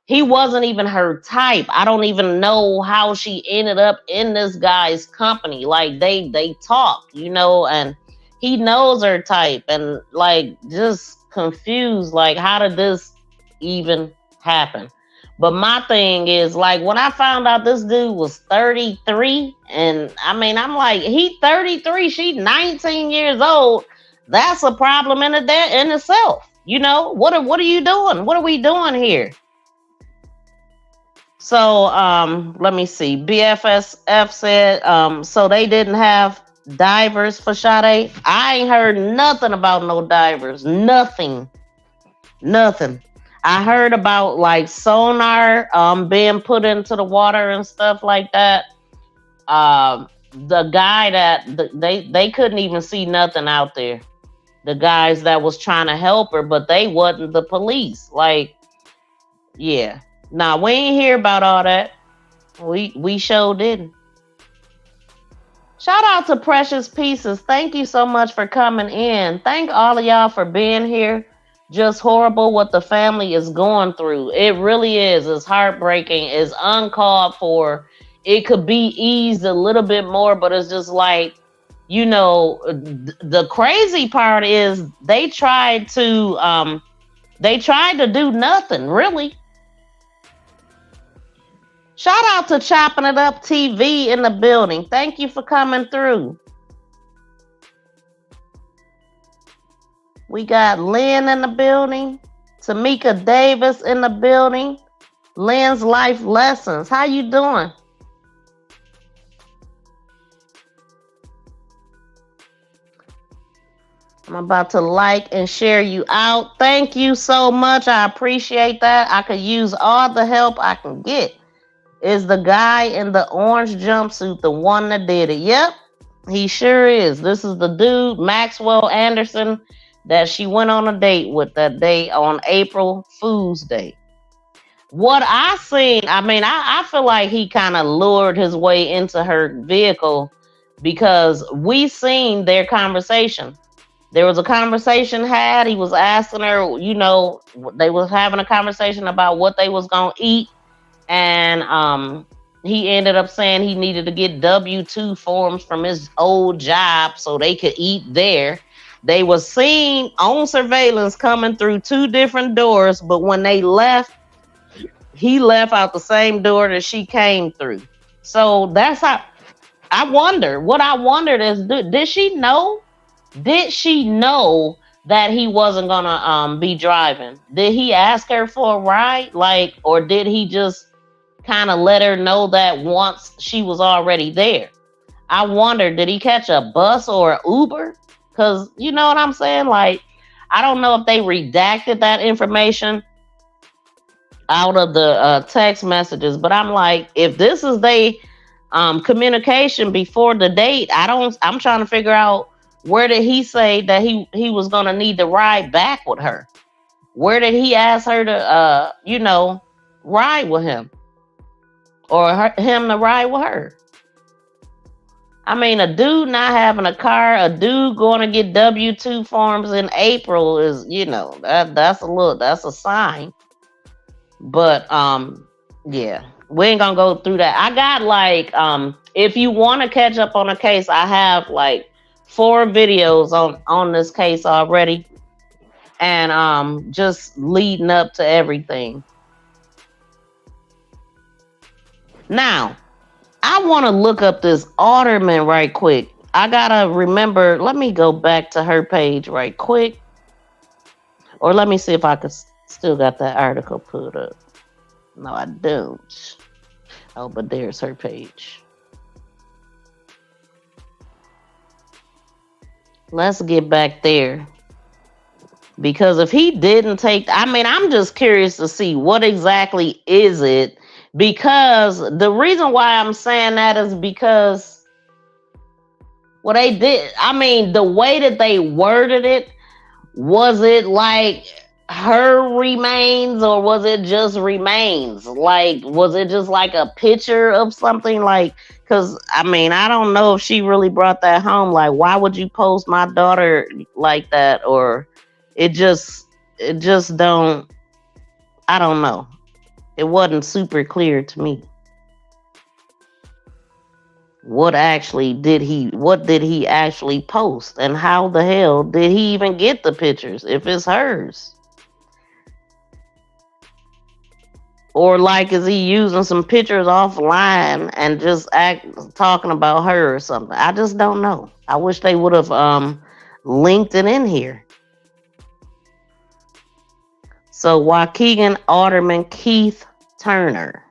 he wasn't even her type. I don't even know how she ended up in this guy's company. Like, they talk, and he knows her type, and like just confused, like how did this even happen? But my thing is, like, when I found out this dude was 33, and I mean, I'm like, he 33, she 19 years old. That's a problem in itself. What are you doing? What are we doing here? So let me see. BFSF said so they didn't have divers for Sade. I ain't heard nothing about no divers. Nothing. I heard about like sonar being put into the water and stuff like that. The guy that they couldn't even see nothing out there. The guys that was trying to help her, but they wasn't the police. Like, yeah. Nah, we ain't hear about all that. We sure didn't. Shout out to Precious Pieces. Thank you so much for coming in. Thank all of y'all for being here. Just horrible what the family is going through. It really is. It's heartbreaking. It's uncalled for. It could be eased a little bit more, but it's just like, the crazy part is they tried to do nothing, really. Shout out to Chopping It Up TV in the building. Thank you for coming through. We got Lynn in the building. Tamika Davis in the building. Lynn's Life Lessons. How you doing? I'm about to like and share you out. Thank you so much. I appreciate that. I could use all the help I can get. Is the guy in the orange jumpsuit the one that did it? Yep, he sure is. This is the dude, Maxwell Anderson, that she went on a date with that day on April Fool's Day. What I seen, I mean, I feel like he kind of lured his way into her vehicle because we seen their conversation. There was a conversation had. He was asking her, they was having a conversation about what they was going to eat. And he ended up saying he needed to get W-2 forms from his old job so they could eat there. They were seen on surveillance coming through 2 different doors, but when they left, he left out the same door that she came through. So that's how I wondered is, did she know? Did she know that he wasn't gonna be driving? Did he ask her for a ride? Like, or did he just kind of let her know that once she was already there? I wonder, did he catch a bus or an Uber? Because you know what I'm saying? Like, I don't know if they redacted that information out of the text messages, but I'm like, if this is they communication before the date, I'm trying to figure out, where did he say that he was going to need to ride back with her? Where did he ask her to, ride with him? Or him to ride with her? I mean, a dude not having a car, a dude going to get W-2 forms in April is, that's a sign. But, yeah, we ain't gonna go through that. I got like, if you want to catch up on a case, I have like 4 videos on this case already. And, just leading up to everything. Now, I want to look up this Alderman right quick. I gotta remember. Let me go back to her page right quick, or let me see if I could still got that article put up. No, I don't. Oh, but there's her page. Let's get back there. Because if he didn't take, I mean, I'm just curious to see what exactly is it. Because the reason why I'm saying that is because what they did, I mean, the way that they worded it, was it like her remains or was it just remains? Like, was it just like a picture of something? Like, because I mean, I don't know if she really brought that home. Like, why would you post my daughter like that? Or it just don't, I don't know. It wasn't super clear to me. What did he actually post, and how the hell did he even get the pictures if it's hers? Or like, is he using some pictures offline and just talking about her or something? I just don't know. I wish they would have linked it in here. So Waukegan Alderman Keith Turner.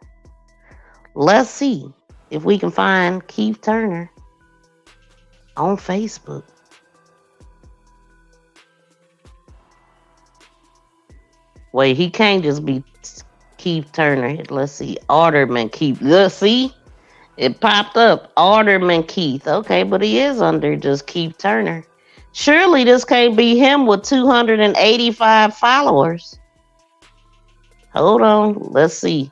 Let's see if we can find Keith Turner on Facebook. Wait, he can't just be Keith Turner. Let's see. Alderman Keith. Let's see. It popped up. Alderman Keith. Okay, but he is under just Keith Turner. Surely this can't be him with 285 followers. Hold on. Let's see.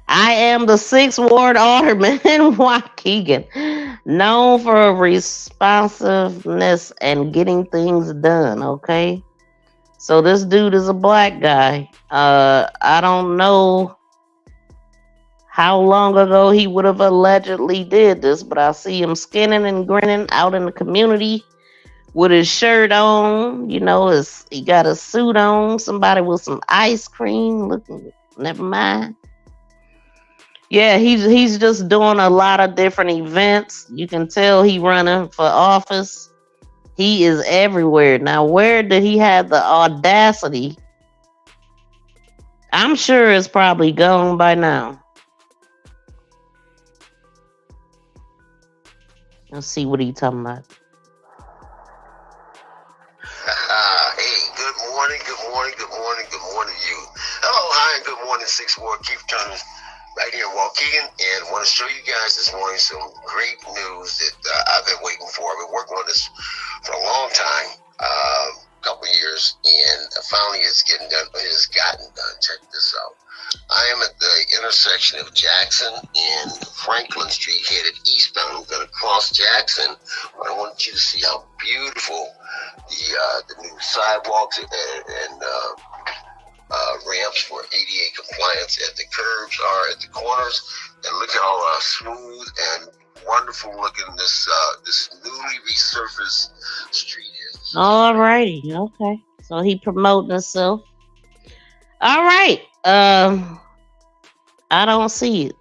I am the 6th Ward Alderman in Waukegan, known for responsiveness and getting things done, okay? So this dude is a black guy. I don't know how long ago he would have allegedly did this, but I see him skinning and grinning out in the community with his shirt on. You know, he got a suit on. Somebody with some ice cream. Never mind. Yeah, he's just doing a lot of different events. You can tell he running for office. He is everywhere. Now, where did he have the audacity? I'm sure it's probably gone by now. Let's see what he's talking about. Hey, good morning to you. Hello, hi, and good morning, 6th Ward, Keith Turner, right here in Waukegan, and want to show you guys this morning some great news that I've been waiting for. I've been working on this for a long time, couple years, and finally it's getting done. It has gotten done. Check this out. I am at the intersection of Jackson and Franklin Street, headed eastbound. I'm going to cross Jackson, but I want you to see how beautiful the new sidewalks and ramps for ADA compliance at the curbs are at the corners, and look at how smooth and wonderful looking this newly resurfaced street is. All righty, okay. So he promoting himself. All right. I don't see it.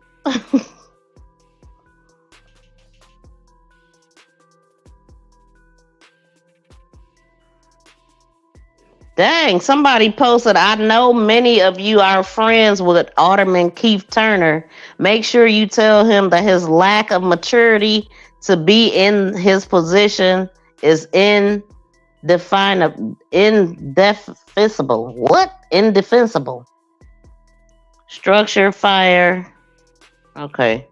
Dang, somebody posted, I know many of you are friends with Alderman Keith Turner. Make sure you tell him that his lack of maturity to be in his position is indefensible. What? Indefensible. Structure, fire. Okay.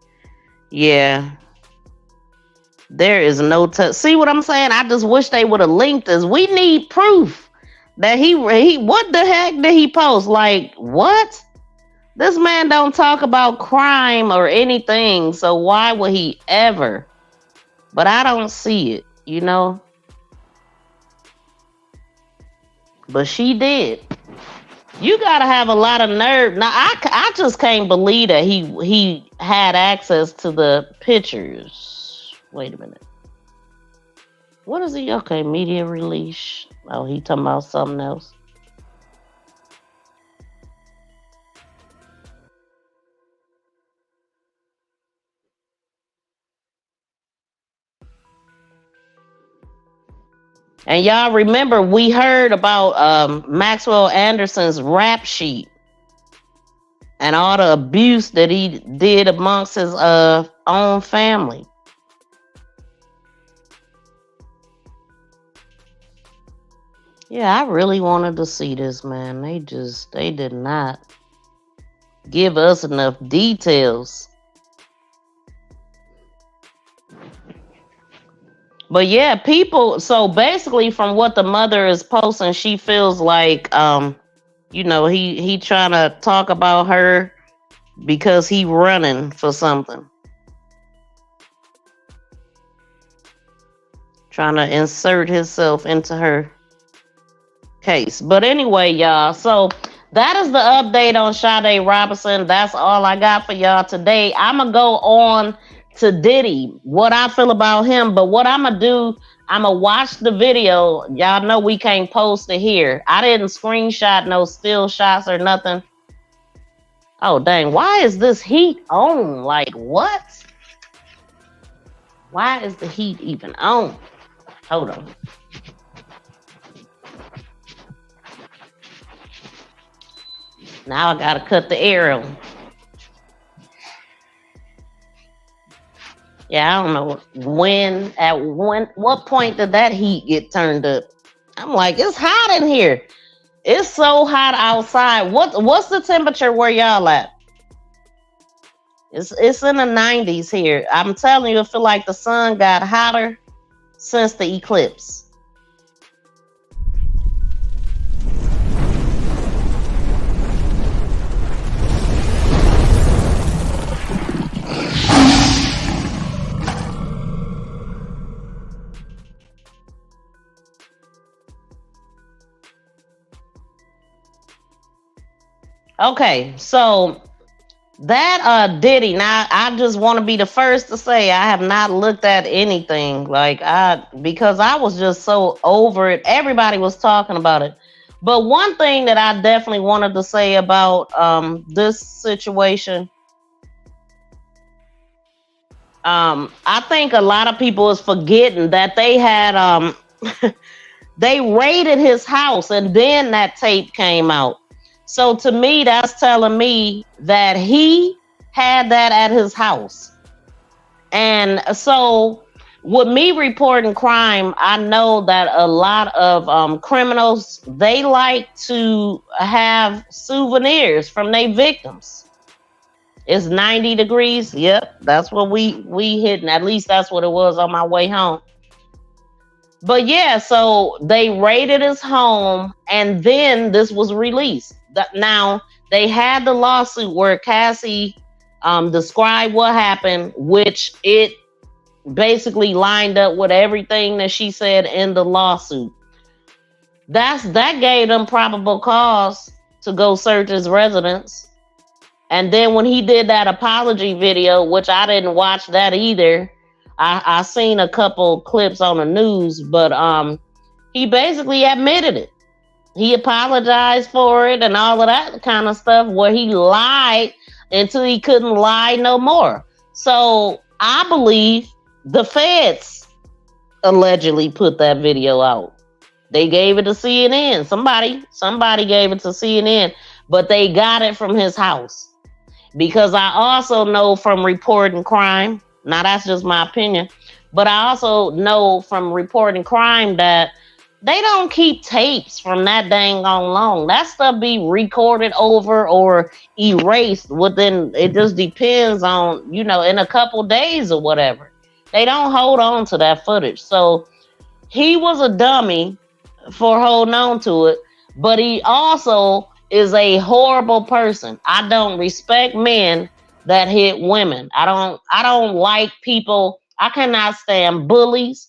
Yeah. There is no see what I'm saying? I just wish they would have linked this. We need proof that he what the heck did he post? Like, what? This man don't talk about crime or anything, so why would he ever? But I don't see it, you know? But she did. You gotta have a lot of nerve. Now, I just can't believe that he had access to the pictures. Wait a minute. What is he? Okay, media release. Oh, he talking about something else. And y'all remember we heard about Maxwell Anderson's rap sheet and all the abuse that he did amongst his own family. Yeah, I really wanted to see this, man. They did not give us enough details. But yeah, people, so basically from what the mother is posting, she feels like he trying to talk about her because he running for something. Trying to insert himself into her case. But anyway, y'all, so that is the update on Sade Robinson. That's all I got for y'all today. I'm going to go on to Diddy, what I feel about him. But what I'm going to do, I'm going to watch the video. Y'all know we can't post it here. I didn't screenshot no still shots or nothing. Oh, dang. Why is this heat on? Like, what? Why is the heat even on? Hold on. Now I gotta cut the air on. Yeah, I don't know what point did that heat get turned up? I'm like, it's hot in here. It's so hot outside. What's the temperature where y'all at? It's in the 90s here. I'm telling you, I feel like the sun got hotter since the eclipse. Okay, so that Diddy, now I just want to be the first to say I have not looked at anything because I was just so over it. Everybody was talking about it. But one thing that I definitely wanted to say about this situation, I think a lot of people is forgetting that they had they raided his house and then that tape came out. So to me, that's telling me that he had that at his house. And so with me reporting crime, I know that a lot of criminals, they like to have souvenirs from their victims. It's 90 degrees. Yep, that's what we hitting. At least that's what it was on my way home. But yeah, so they raided his home and then this was released. Now, they had the lawsuit where Cassie described what happened, which it basically lined up with everything that she said in the lawsuit. That gave them probable cause to go search his residence. And then when he did that apology video, which I didn't watch that either, I seen a couple clips on the news, but he basically admitted it. He apologized for it and all of that kind of stuff where he lied until he couldn't lie no more. So I believe the feds allegedly put that video out. They gave it to CNN. Somebody gave it to CNN, but they got it from his house. Because I also know from reporting crime, now that's just my opinion, but I also know from reporting crime that they don't keep tapes from that dang on long. That stuff be recorded over or erased within, it just depends on, in a couple days or whatever. They don't hold on to that footage. So he was a dummy for holding on to it, but he also is a horrible person. I don't respect men that hit women. I don't like people. I cannot stand bullies.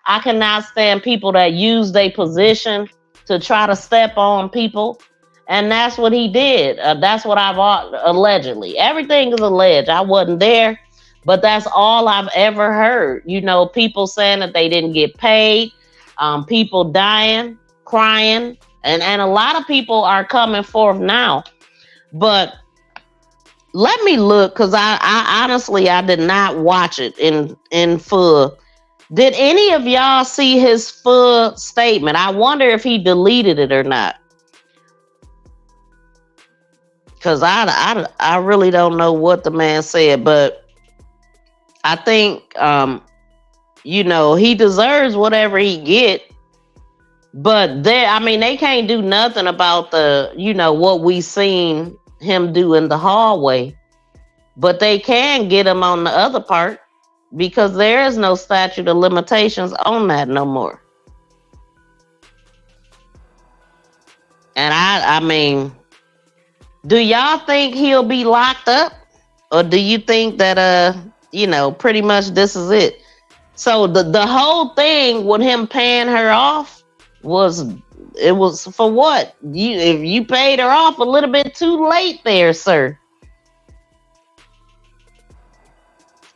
I cannot stand people that use their position to try to step on people. And that's what he did. That's what I've allegedly. Everything is alleged. I wasn't there, but that's all I've ever heard. People saying that they didn't get paid, people dying, crying, and a lot of people are coming forth now. But let me look, because I honestly, I did not watch it in full. Did any of y'all see his full statement? I wonder if he deleted it or not. Because I really don't know what the man said, but I think, he deserves whatever he get. But they can't do nothing about what we seen him do in the hallway. But they can get him on the other part because there is no statute of limitations on that no more. And do y'all think he'll be locked up? Or do you think that, pretty much this is it? So the whole thing with him paying her off was for what? If you paid her off a little bit too late there, sir.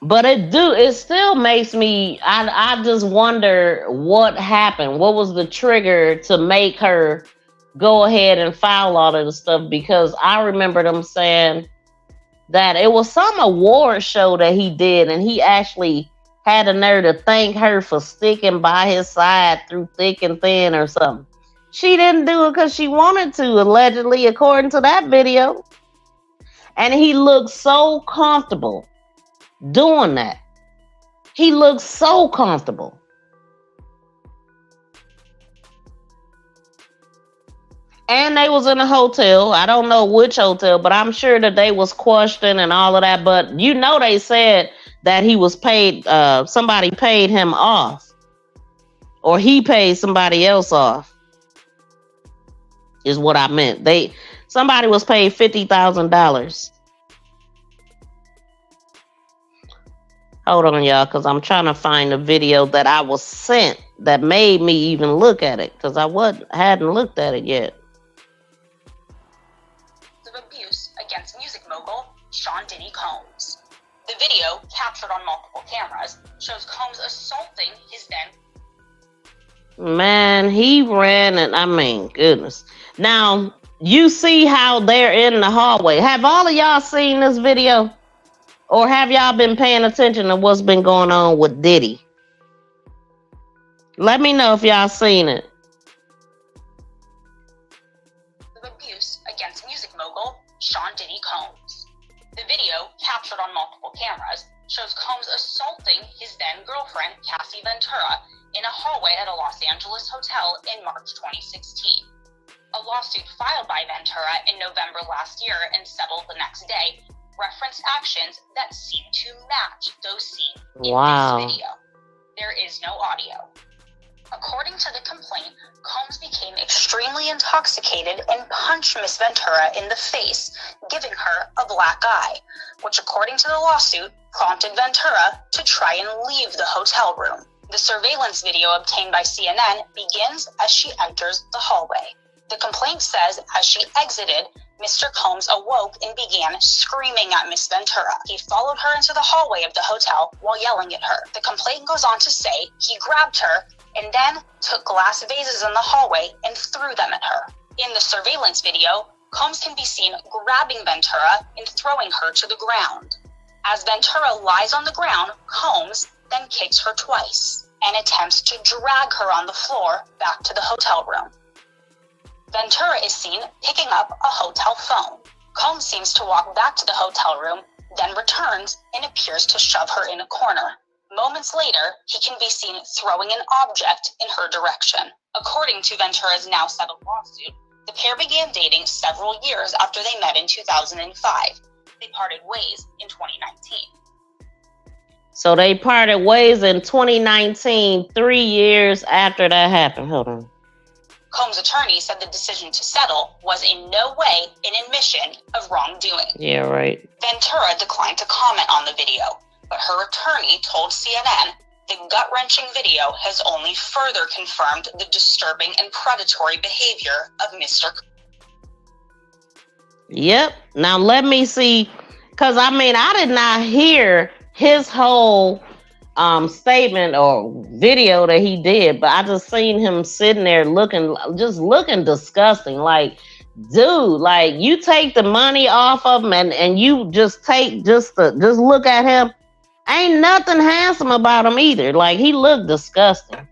But it still makes me, I just wonder what happened. What was the trigger to make her go ahead and file all of the stuff? Because I remember them saying that it was some award show that he did, and he actually had a nerve to thank her for sticking by his side through thick and thin or something. She didn't do it because she wanted to, allegedly, according to that video. And he looked so comfortable doing that. He looked so comfortable. And they was in a hotel. I don't know which hotel, but I'm sure that they was questioned and all of that. But they said that he was paid, somebody paid him off. Or he paid somebody else off. Is what I meant. Somebody was paid $50,000. Hold on, y'all, because I'm trying to find a video that I was sent that made me even look at it, because I hadn't looked at it yet. Of abuse against music mogul Sean Diddy Combs. The video, captured on multiple cameras, shows Combs assaulting his then. Man, he ran, and goodness. Now, you see how they're in the hallway. Have all of y'all seen this video? Or have y'all been paying attention to what's been going on with Diddy? Let me know if y'all seen it. Of abuse against music mogul Sean Diddy Combs. The video, captured on multiple cameras, shows Combs assaulting his then girlfriend, Cassie Ventura, in a hallway at a Los Angeles hotel in March 2016. A lawsuit filed by Ventura in November last year and settled the next day referenced actions that seem to match those seen in this video. There is no audio. According to the complaint, Combs became extremely intoxicated and punched Miss Ventura in the face, giving her a black eye, which, according to the lawsuit, prompted Ventura to try and leave the hotel room. The surveillance video obtained by CNN begins as she enters the hallway. The complaint says as she exited, Mr. Combs awoke and began screaming at Miss Ventura. He followed her into the hallway of the hotel while yelling at her. The complaint goes on to say he grabbed her and then took glass vases in the hallway and threw them at her. In the surveillance video, Combs can be seen grabbing Ventura and throwing her to the ground. As Ventura lies on the ground, Combs then kicks her twice and attempts to drag her on the floor back to the hotel room. Ventura is seen picking up a hotel phone. Combs seems to walk back to the hotel room, then returns and appears to shove her in a corner. Moments later, he can be seen throwing an object in her direction. According to Ventura's now settled lawsuit, the pair began dating several years after they met in 2005. They parted ways in 2019. So they parted ways in 2019, 3 years after that happened. Hold on. Combs' attorney said the decision to settle was in no way an admission of wrongdoing. Yeah, right. Ventura declined to comment on the video, but her attorney told CNN the gut-wrenching video has only further confirmed the disturbing and predatory behavior of Mr. Yep. Now let me see, because I did not hear his whole statement or video that he did, but I just seen him sitting there looking disgusting. Like, dude, like, you take the money off of him and you just look at him. Ain't nothing handsome about him either. Like, he looked disgusting.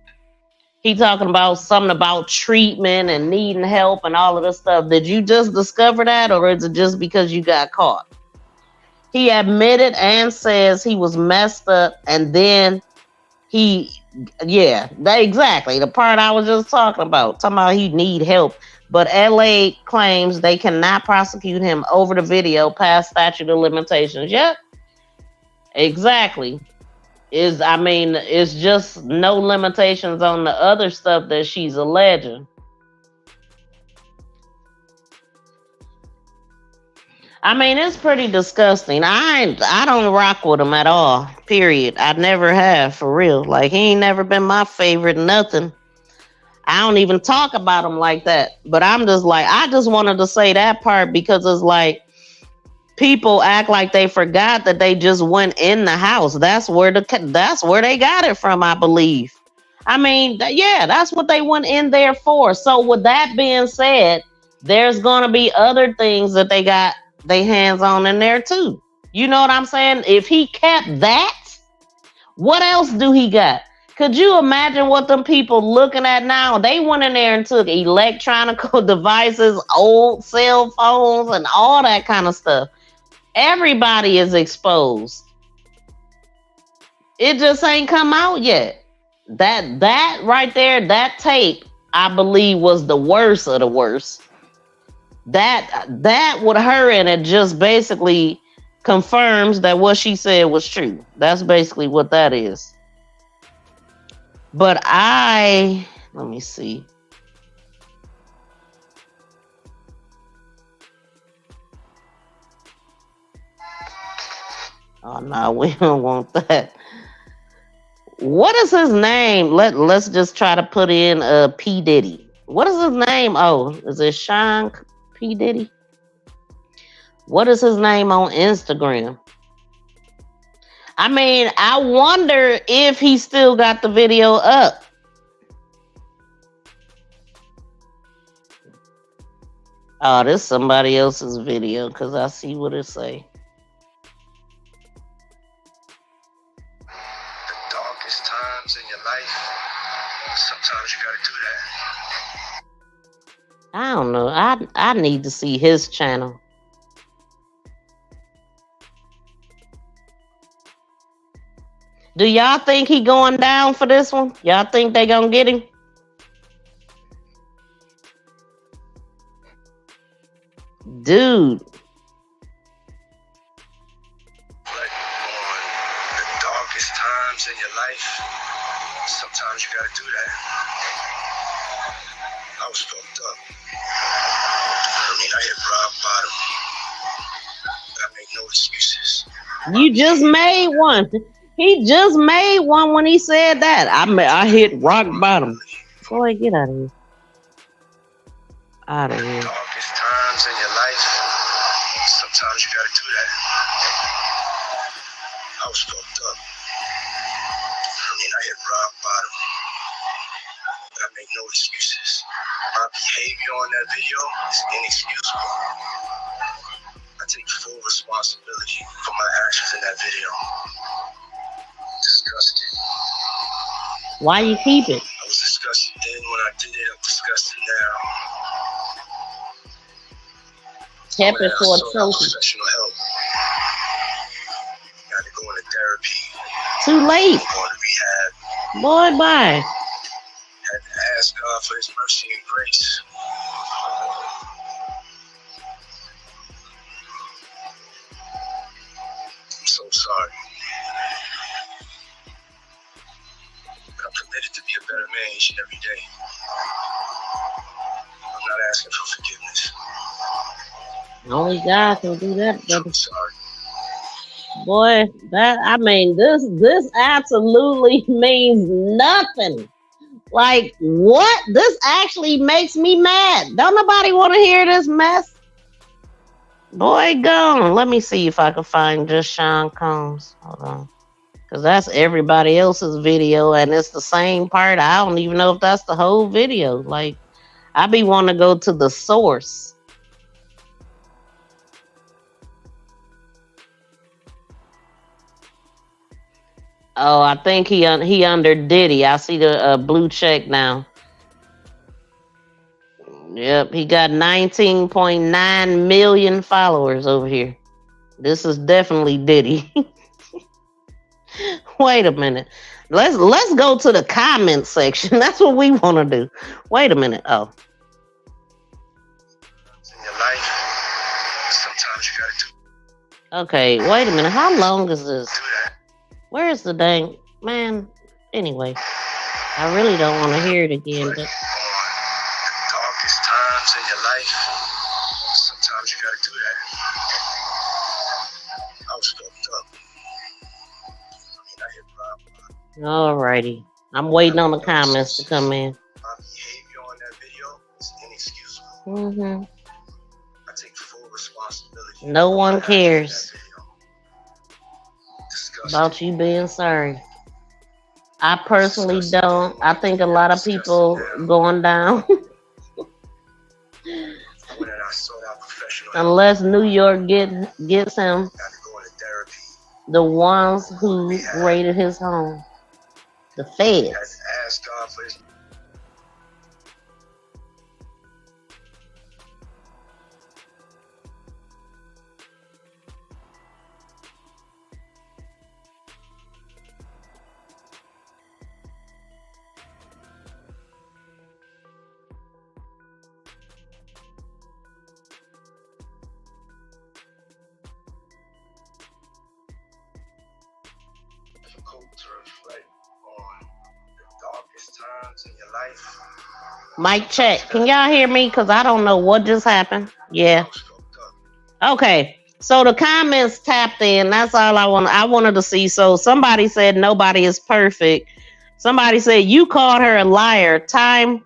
He talking about something about treatment and needing help and all of this stuff. Did you just discover that, or is it just because you got caught? He admitted and says he was messed up, and then exactly the part I was just talking about he need help. But LA claims they cannot prosecute him over the video past statute of limitations. Yep, exactly. It's just no limitations on the other stuff that she's alleging. I mean, it's pretty disgusting. I don't rock with him at all. Period. I never have, for real. Like, he ain't never been my favorite, nothing. I don't even talk about him like that. But I'm just like, I just wanted to say that part because it's like people act like they forgot that they just went in the house. That's where they got it from, I believe. I mean, that's what they went in there for. So with that being said, there's going to be other things that they got their hands on in there too. You know what I'm saying? If he kept that, what else do he got? Could you imagine what them people looking at now? They went in there and took electronical devices, old cell phones, and all that kind of stuff. Everybody is exposed. It just ain't come out yet. That right there, that tape, I believe, was the worst of the worst. That with her in it just basically confirms that what she said was true. That's basically what that is. But let me see. Oh no, we don't want that. What is his name? Let's just try to put in P. Diddy. What is his name? Oh, is it Sean P. Diddy? What is his name on Instagram? I mean, I wonder if he still got the video up. Oh, this is somebody else's video because I see what it say. Darkest times in your life, sometimes you gotta do that. I don't know. I need to see his channel. Do y'all think he going down for this one? Y'all think they gonna get him? Dude. Darkest times in your life, sometimes you gotta do that. I was fucked up. I hit rock bottom. I make no excuses. You just made one. He just made one when he said that. I hit rock bottom. Boy, get out of here. Out of here. Darkest times in your life, sometimes you gotta do that. I was fucked up. I hit rock bottom. I make no excuses. My behavior on that video is inexcusable. I take full responsibility for my actions in that video. Disgusted. Why you keep it? I was disgusted then when I did it. I'm disgusted now. Kept it for a trophy. Professional help. Got to go into therapy. Too late. Going to rehab. Boy, bye. Had to ask God for His mercy and grace. I'm so sorry. But I'm committed to be a better man each and every day. I'm not asking for forgiveness. Only God can do that, brother. I'm sorry. Boy, this absolutely means nothing. Like, what? This actually makes me mad. Don't nobody want to hear this mess? Boy, gone. Let me see if I can find just Sean Combs. Hold on. Because that's everybody else's video, and it's the same part. I don't even know if that's the whole video. Like, I be wanting to go to the source. Oh, I think he under Diddy. I see the blue check now. Yep, he got 19.9 million followers over here. This is definitely Diddy. Wait a minute. Let's go to the comment section. That's what we want to do. Wait a minute. Oh. In your life, sometimes you gotta do Okay, wait a minute. How long is this? that. Where is the dang man? Anyway, I really don't want to hear it again, but Darkest times in your life, sometimes you gotta do that. I was fucked up. I hit alrighty. I'm waiting on the comments to come in. my behavior on that video is inexcusable. Mm-hmm. I take full responsibility. No one cares about you being sorry. I personally don't. I think a lot of people going down. Unless New York gets him, the ones who raided his home, the feds. Ask God for his difficult to reflect on the darkest times in your life. Mic check. Can y'all hear me? Because I don't know what just happened. Yeah. Okay. So the comments tapped in. That's all I wanted to see. So somebody said nobody is perfect. Somebody said you called her a liar. Time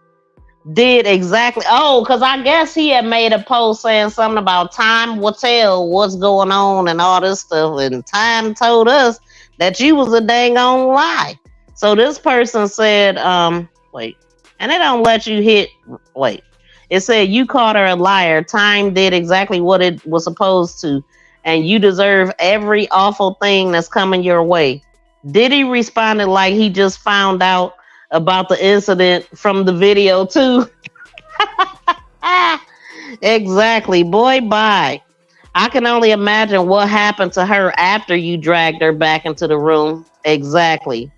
did exactly. Oh, because I guess he had made a post saying something about time will tell what's going on and all this stuff. And time told us that you was a dang on lie. So this person said, wait, and they don't let you hit. Wait, it said you called her a liar. Time did exactly what it was supposed to, and you deserve every awful thing that's coming your way. Diddy responded like he just found out about the incident from the video too. Exactly, boy. Bye. I can only imagine what happened to her after you dragged her back into the room. Exactly.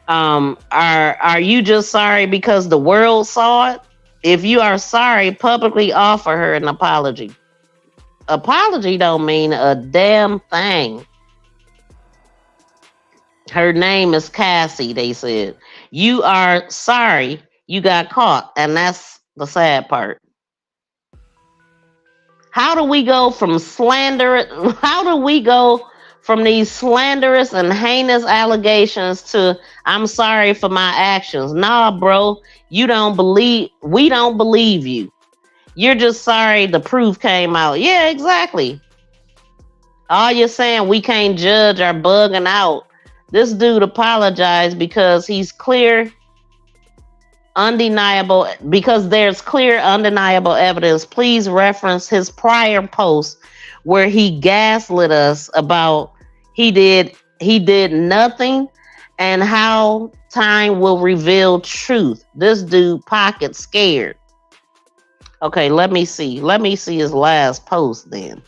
Are you just sorry because the world saw it? If you are sorry, publicly offer her an apology. Apology don't mean a damn thing. Her name is Cassie, they said. You are sorry you got caught, and that's the sad part. How do we go from slander? How do we go from these slanderous and heinous allegations to I'm sorry for my actions? Nah, bro, we don't believe you. You're just sorry the proof came out. Yeah, exactly. All you're saying, we can't judge or bugging out. This dude apologized because he's clear, undeniable, because there's clear, undeniable evidence. Please reference his prior post where he gaslit us about he did nothing and how time will reveal truth. This dude pocket scared. Okay, let me see his last post then.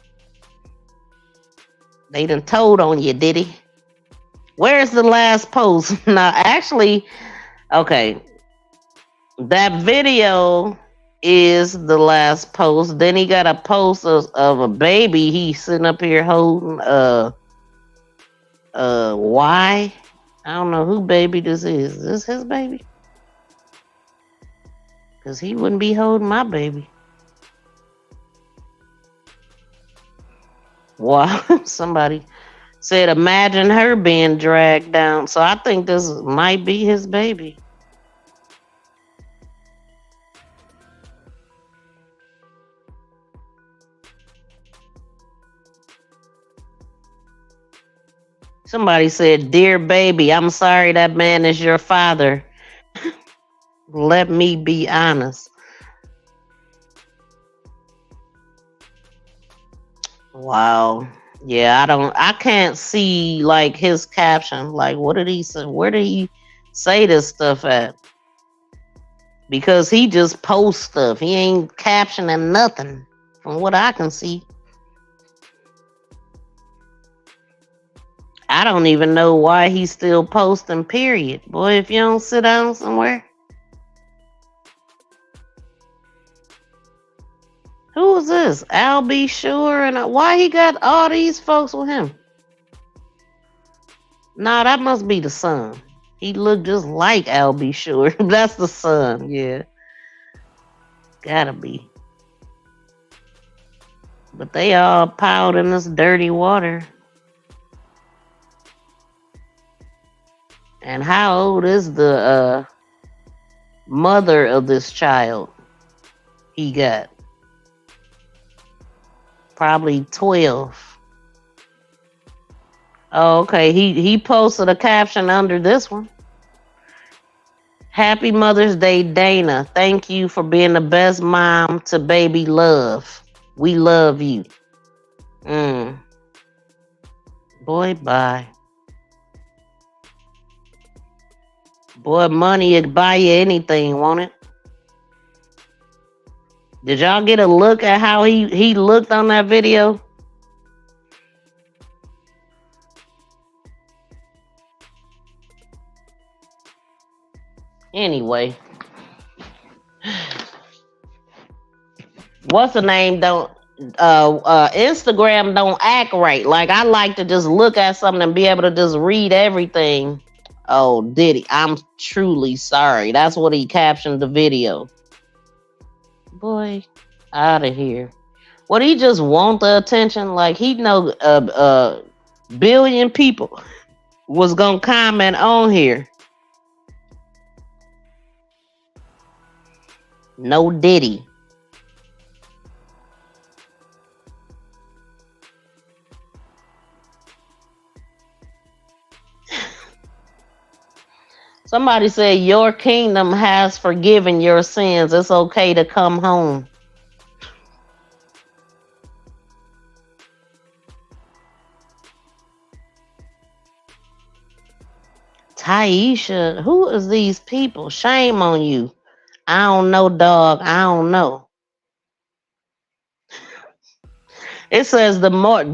They done told on you, did he? Where's the last post? Now, actually, okay, that video is the last post. Then he got a post of a baby. He's sitting up here holding why? I don't know who baby this is. Is this his baby? Because he wouldn't be holding my baby. Wow. Somebody said imagine her being dragged down. So I think this might be his baby. Somebody said, dear baby, I'm sorry that man is your father. Let me be honest. Wow. Yeah, I can't see like his caption. Like, what did he say? Where did he say this stuff at? Because he just posts stuff. He ain't captioning nothing from what I can see. I don't even know why he's still posting, period. Boy, if you don't sit down somewhere. Who is this? Al B. Sure, and why he got all these folks with him? Nah, that must be the son. He looked just like Al B. Sure. That's the son, yeah. Gotta be. But they all piled in this dirty water. And how old is the mother of this child he got? Probably 12. Oh, okay. He posted a caption under this one. Happy Mother's Day, Dana. Thank you for being the best mom to baby Love. We love you. Boy, bye. Boy, money would buy you anything, won't it? Did y'all get a look at how he looked on that video? Anyway. What's the name? Instagram don't act right. Like, I like to just look at something and be able to just read everything. Oh, Diddy, I'm truly sorry. That's what he captioned the video. Boy, out of here. What, he just want the attention? Like, he know a billion people was gonna comment on here. No Diddy. Somebody said, your kingdom has forgiven your sins. It's okay to come home. Taisha, who is these people? Shame on you. I don't know, dog. I don't know. It says the more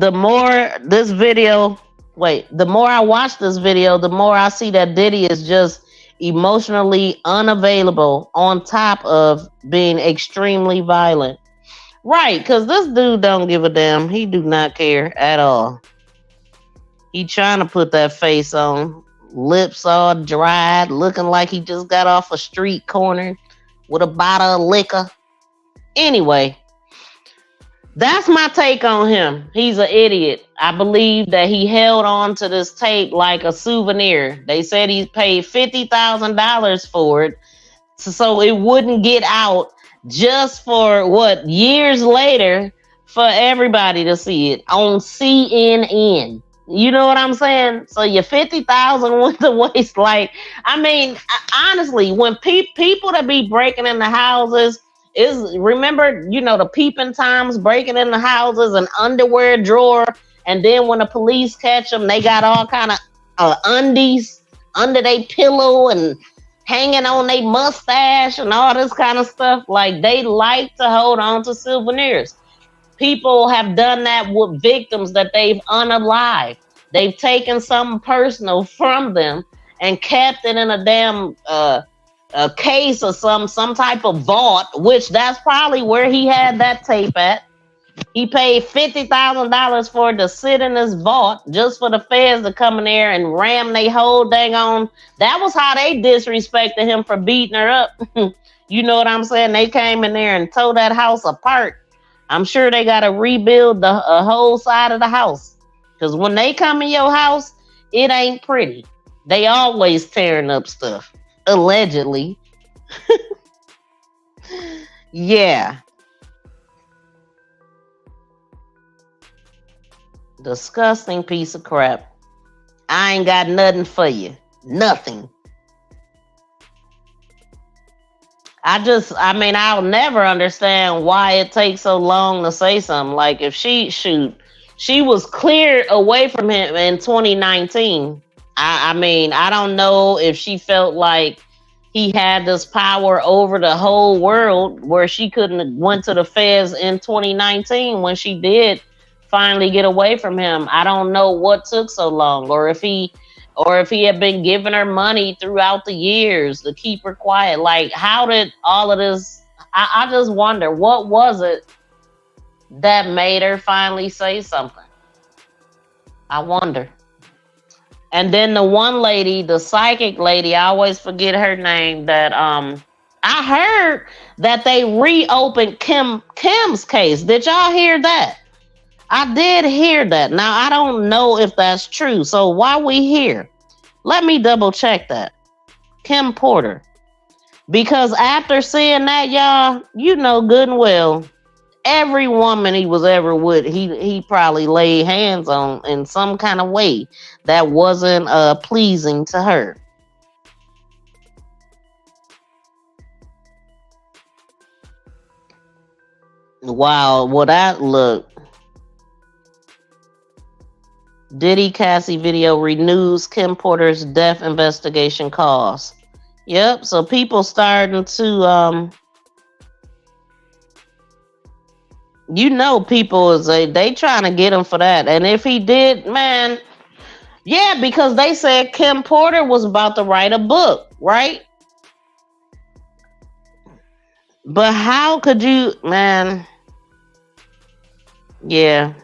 this video, the more I watch this video, the more I see that Diddy is just emotionally unavailable on top of being extremely violent. Right, because this dude don't give a damn. He do not care at all. He trying to put that face on. Lips all dried, looking like he just got off a street corner with a bottle of liquor. Anyway, that's my take on him. He's an idiot. I believe that he held on to this tape like a souvenir. They said he paid $50,000 for it, so it wouldn't get out, just for what, years later, for everybody to see it on CNN. You know what I'm saying? So your $50,000 went to waste. Like, I mean, honestly, when people that be breaking into houses, remember, the peeping times, breaking into houses, an underwear drawer, and then when the police catch them, they got all kind of undies under their pillow and hanging on their mustache and all this kind of stuff. Like, they like to hold on to souvenirs. People have done that with victims that they've unalived. They've taken something personal from them and kept it in a damn a case or some type of vault, which that's probably where he had that tape at. He paid $50,000 for it to sit in his vault just for the feds to come in there and ram they whole dang on. That was how they disrespected him for beating her up. You know what I'm saying? They came in there and tore that house apart. I'm sure they got to rebuild the whole side of the house. Because when they come in your house, it ain't pretty. They always tearing up stuff. Allegedly. Yeah. Disgusting piece of crap. I ain't got nothing for you. Nothing. I'll never understand why it takes so long to say something. Like, if she she was cleared away from him in 2019. I mean, I don't know if she felt like he had this power over the whole world where she couldn't have went to the feds in 2019 when she did finally get away from him. I don't know what took so long, or if he had been giving her money throughout the years to keep her quiet. Like, how did all of this? I just wonder, what was it that made her finally say something? I wonder. And then the one lady, the psychic lady, I always forget her name, that I heard that they reopened Kim's case. Did y'all hear that? I did hear that. Now, I don't know if that's true. So while we here, let me double check that. Kim Porter. Because after seeing that, y'all, you know good and well, every woman he was ever with, he probably laid hands on in some kind of way that wasn't pleasing to her. Wow, well that look. Diddy Cassie video renews Kim Porter's death investigation cause. Yep, so people starting to you know, people is they trying to get him for that. And if he did, man, yeah, because they said Kim Porter was about to write a book, right? But how could you, man? Yeah.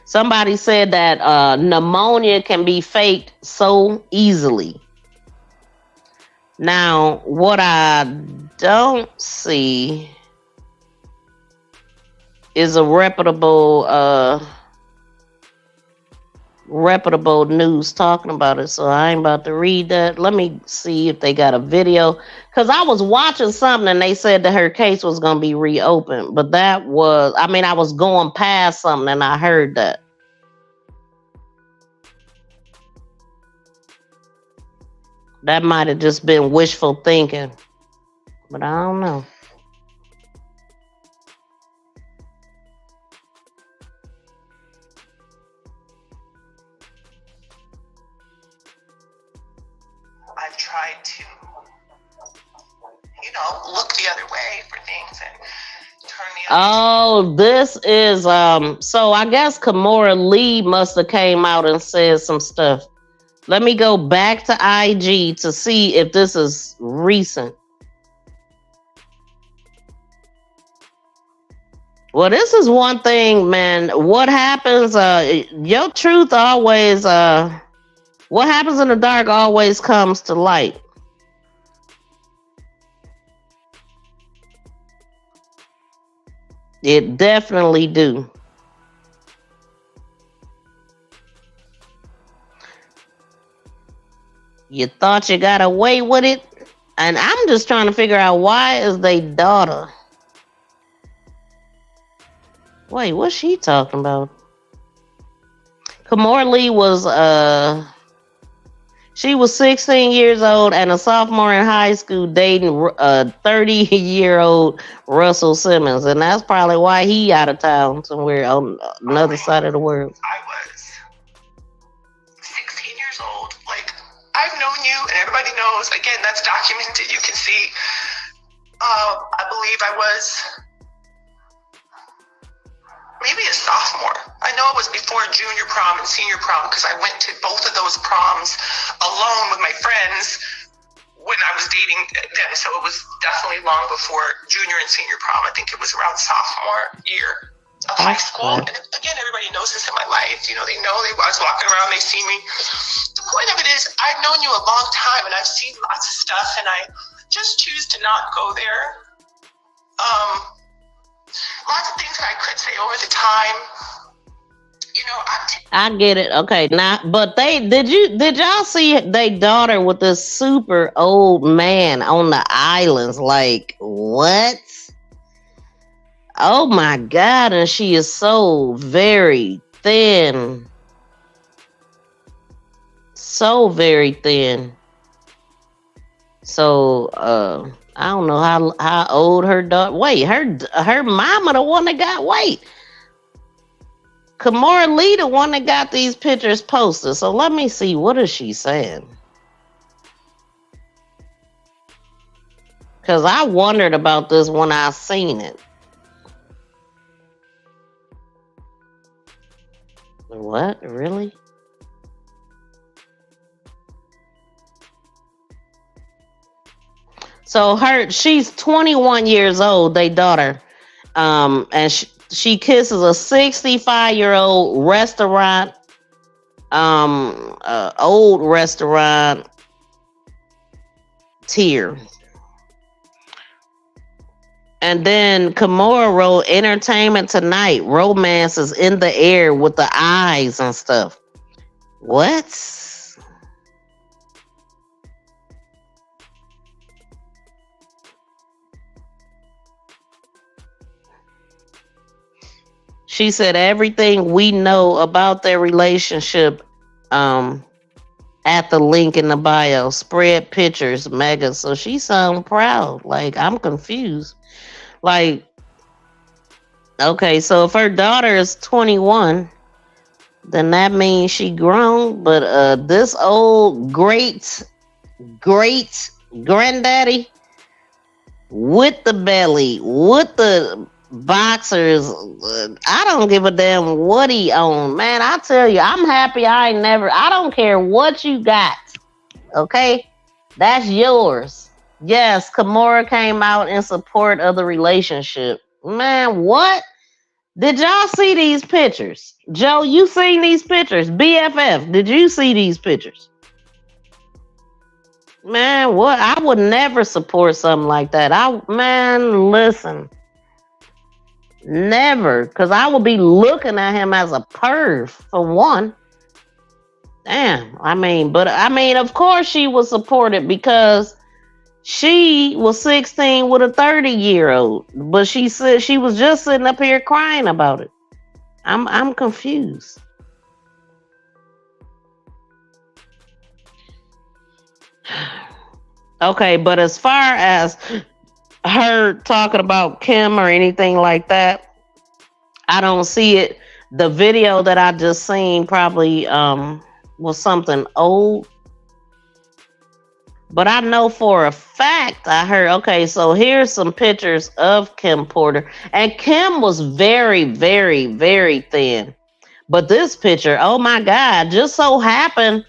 Somebody said that pneumonia can be faked so easily. Now, what I don't see is a reputable news talking about it, so I ain't about to read that. Let me see if they got a video, because I was watching something and they said that her case was going to be reopened, but that was, I mean, I was going past something and I heard that. That might have just been wishful thinking, but I don't know. I've tried to, look the other way for things and turn the other. Oh, this is so I guess Kimora Lee must have came out and said some stuff. Let me go back to IG to see if this is recent. Well, this is one thing, man. What happens, your truth always, what happens in the dark always comes to light. It definitely do. You thought you got away with it? And I'm just trying to figure out, why is they daughter? Wait, what's she talking about? Kimora Lee was, she was 16 years old and a sophomore in high school dating a 30-year-old Russell Simmons. And that's probably why he out of town somewhere on another side of the world. I was 16 years old. Like, I've known you, and everybody knows. Again, that's documented. You can see. I believe I was maybe a sophomore. I know it was before junior prom and senior prom, because I went to both of those proms alone with my friends when I was dating them. So it was definitely long before junior and senior prom. I think it was around sophomore year of high school. And again, everybody knows this in my life. They know I was walking around, they see me. The point of it is, I've known you a long time, and I've seen lots of stuff, and I just choose to not go there. Lots of things that I could say over the time. I get it. Okay, now, but did y'all see their daughter with this super old man on the islands? Like, what? Oh my God! And she is so very thin, so very thin. So, I don't know how old her daughter. Wait, her mama the one that got weight. Kimora Lee, the one that got these pictures posted. So let me see. What is she saying? Because I wondered about this when I seen it. What? Really? So she's 21 years old, they daughter. And she kisses a 65-year-old restaurant, old restaurant tier. And then Kimora wrote, "Entertainment Tonight, romance is in the air with the eyes and stuff." What? She said everything we know about their relationship at the link in the bio. Spread pictures, mega. So she sound proud. Like, I'm confused. Like, okay, so if her daughter is 21, then that means she grown. But this old great granddaddy with the belly, with the boxers, I don't give a damn what he own. Man, I tell you, I'm happy I don't care what you got. Okay? That's yours. Yes, Kimora came out in support of the relationship. Man, what? Did y'all see these pictures? Joe, you seen these pictures? BFF, did you see these pictures? Man, what? I would never support something like that. Man, listen. Never. Because I would be looking at him as a perv, for one. Damn. Of course she was supported because she was 16 with a 30-year-old. But she said she was just sitting up here crying about it. I'm confused. Okay, but as far as her talking about Kim or anything like that, I don't see it. The video that I just seen probably was something old. But I know for a fact I heard, okay, so here's some pictures of Kim Porter. And Kim was very, very, very thin. But this picture, oh my God, just so happened,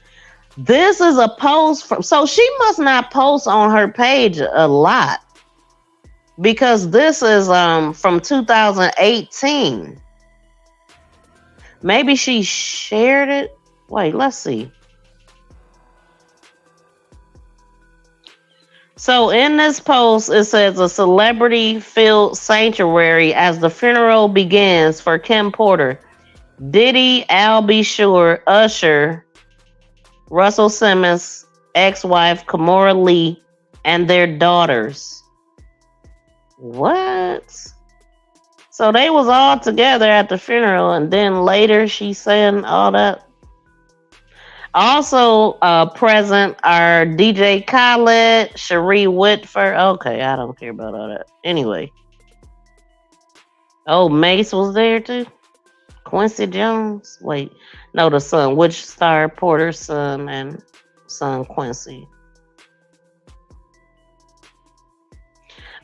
this is a post from, so she must not post on her page a lot. Because this is from 2018. Maybe she shared it. Wait, let's see. So in this post, it says a celebrity-filled sanctuary as the funeral begins for Kim Porter, Diddy, Al B. Sure, Usher, Russell Simmons, ex-wife Kimora Lee, and their daughters. What? So they was all together at the funeral, and then later she saying all that. Also present are DJ Khaled, Cherie Whitford. Okay, I don't care about all that. Anyway. Oh, Mace was there too? Quincy Jones? Wait, no, the son. Which star? Porter's son and son Quincy.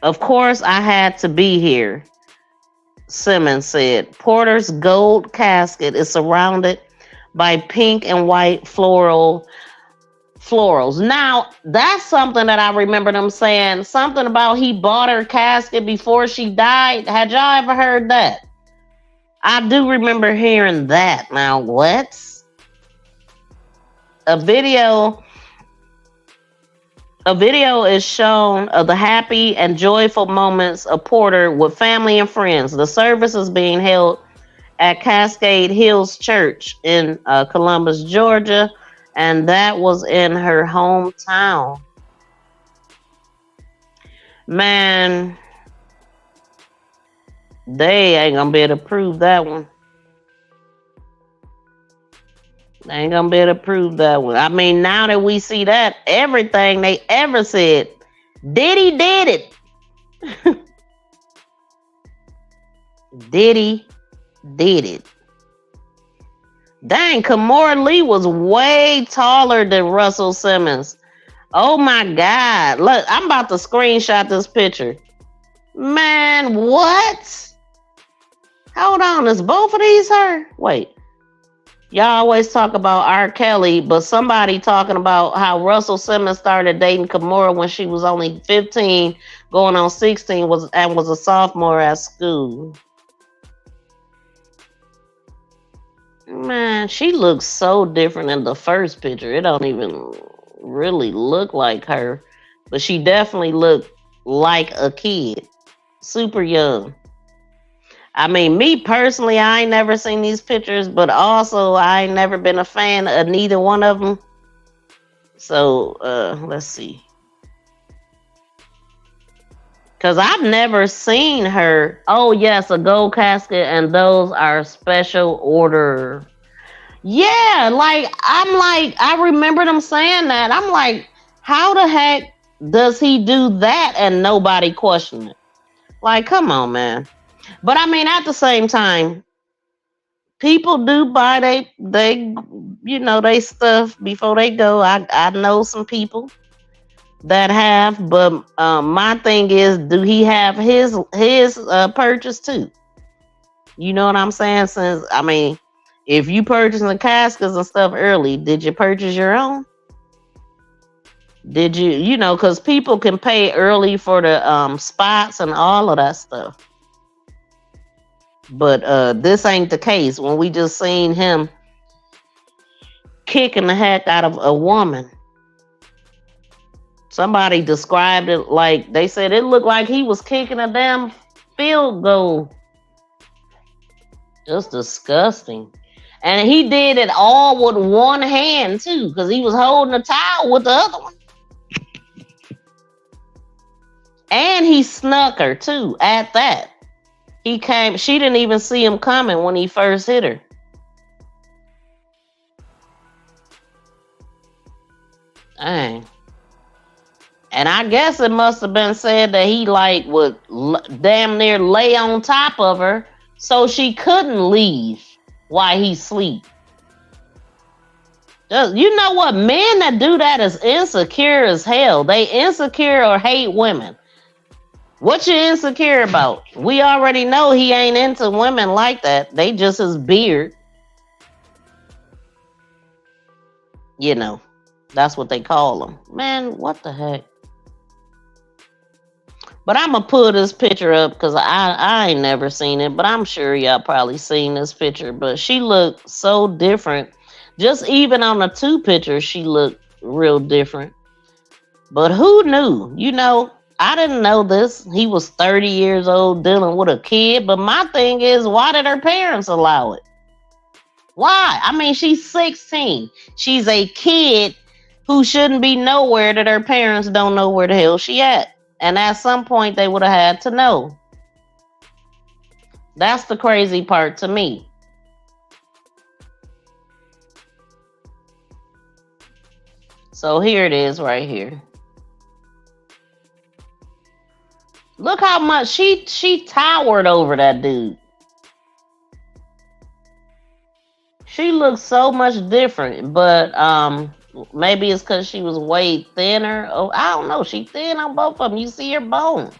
Of course, I had to be here, Simmons said. Porter's gold casket is surrounded by pink and white florals. Now, that's something that I remember them saying. Something about he bought her casket before she died. Had y'all ever heard that? I do remember hearing that. Now, what? A video is shown of the happy and joyful moments of Porter with family and friends. The service is being held at Cascade Hills Church in Columbus, Georgia, and that was in her hometown. Man, they ain't gonna be able to prove that one. They ain't gonna be able to prove that one. I mean, now that we see that, everything they ever said, Diddy did it. Diddy did it. Dang, Kimora Lee was way taller than Russell Simmons. Oh my God. Look, I'm about to screenshot this picture. Man, what? Hold on, is both of these her? Wait. Y'all always talk about R. Kelly, but somebody talking about how Russell Simmons started dating Kimora when she was only 15, going on 16, was a sophomore at school. Man, she looks so different in the first picture. It don't even really look like her, but she definitely looked like a kid, super young. I mean, me personally, I ain't never seen these pictures, but also I ain't never been a fan of neither one of them. So, let's see. Because I've never seen her. Oh, yes, a gold casket, and those are special order. Yeah, I remember them saying that. I'm like, how the heck does he do that and nobody question it? Like, come on, man. But I mean, at the same time, people do buy they stuff before they go. I know some people that have, but my thing is, do he have his purchase too? You know what I'm saying? Since I mean, if you purchasing the caskets and stuff early, did you purchase your own? Did you know? Because people can pay early for the spots and all of that stuff. But this ain't the case. When we just seen him kicking the heck out of a woman. Somebody described it like, they said it looked like he was kicking a damn field goal. Just disgusting. And he did it all with one hand too, because he was holding a towel with the other one. And he snuck her too at that. She didn't even see him coming when he first hit her. Dang. And I guess it must have been said that he would damn near lay on top of her so she couldn't leave while he sleep. You know what? Men that do that is insecure as hell. They insecure or hate women. What you insecure about? We already know he ain't into women like that. They just his beard. You know, that's what they call them. Man, what the heck? But I'm going to pull this picture up because I ain't never seen it. But I'm sure y'all probably seen this picture. But she looked so different. Just even on the two pictures, she looked real different. But who knew? You know, I didn't know this. He was 30 years old dealing with a kid. But my thing is, why did her parents allow it? Why? I mean, she's 16. She's a kid who shouldn't be nowhere that her parents don't know where the hell she at. And at some point, they would have had to know. That's the crazy part to me. So here it is right here. Look how much she towered over that dude. She looks so much different, but maybe it's because she was way thinner. Oh, I don't know. She thin on both of them. You see her bone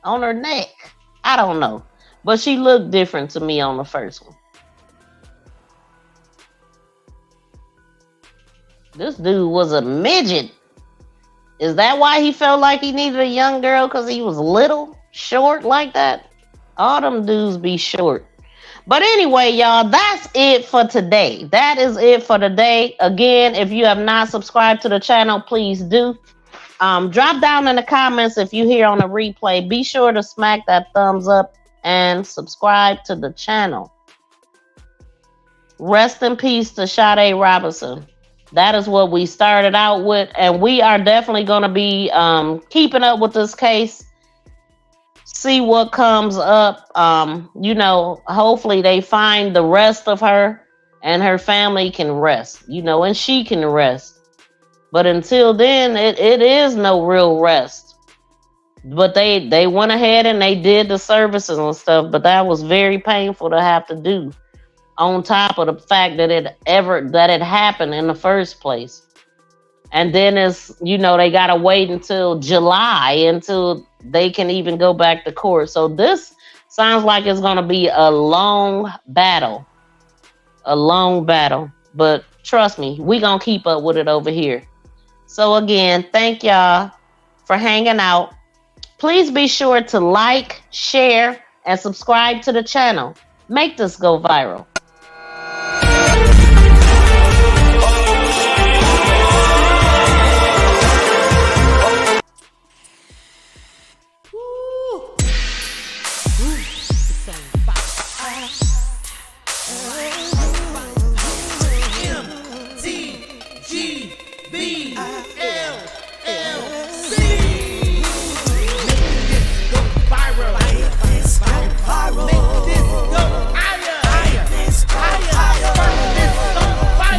on her neck. I don't know. But she looked different to me on the first one. This dude was a midget. Is that why he felt like he needed a young girl? Because he was little, short like that? All them dudes be short. But anyway, y'all, that's it for today. That is it for today. Again, if you have not subscribed to the channel, please do. Drop down in the comments if you hear on a replay. Be sure to smack that thumbs up and subscribe to the channel. Rest in peace to Sade Robinson. That is what we started out with, and we are definitely going to be keeping up with this case. See what comes up. You know, hopefully they find the rest of her and her family can rest, you know, and she can rest. But until then, it is no real rest. But they went ahead and they did the services and stuff, but that was very painful to have to do. on top of the fact that it happened in the first place. And then they gotta wait until July until they can even go back to court. So this sounds like it's gonna be a long battle. But trust me, we gonna keep up with it over here. So again, thank y'all for hanging out. Please be sure to like, share, and subscribe to the channel. Make this go viral.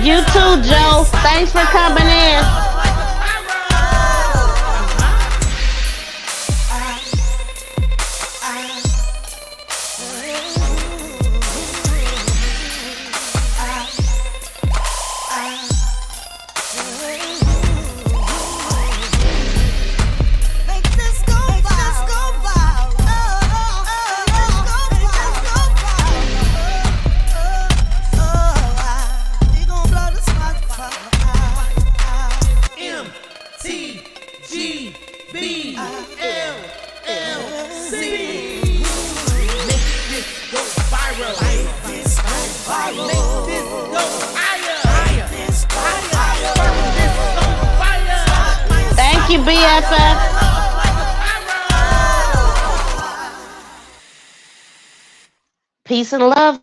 You too, Joe. Thanks for coming in. Thank you, BFF. Peace and love.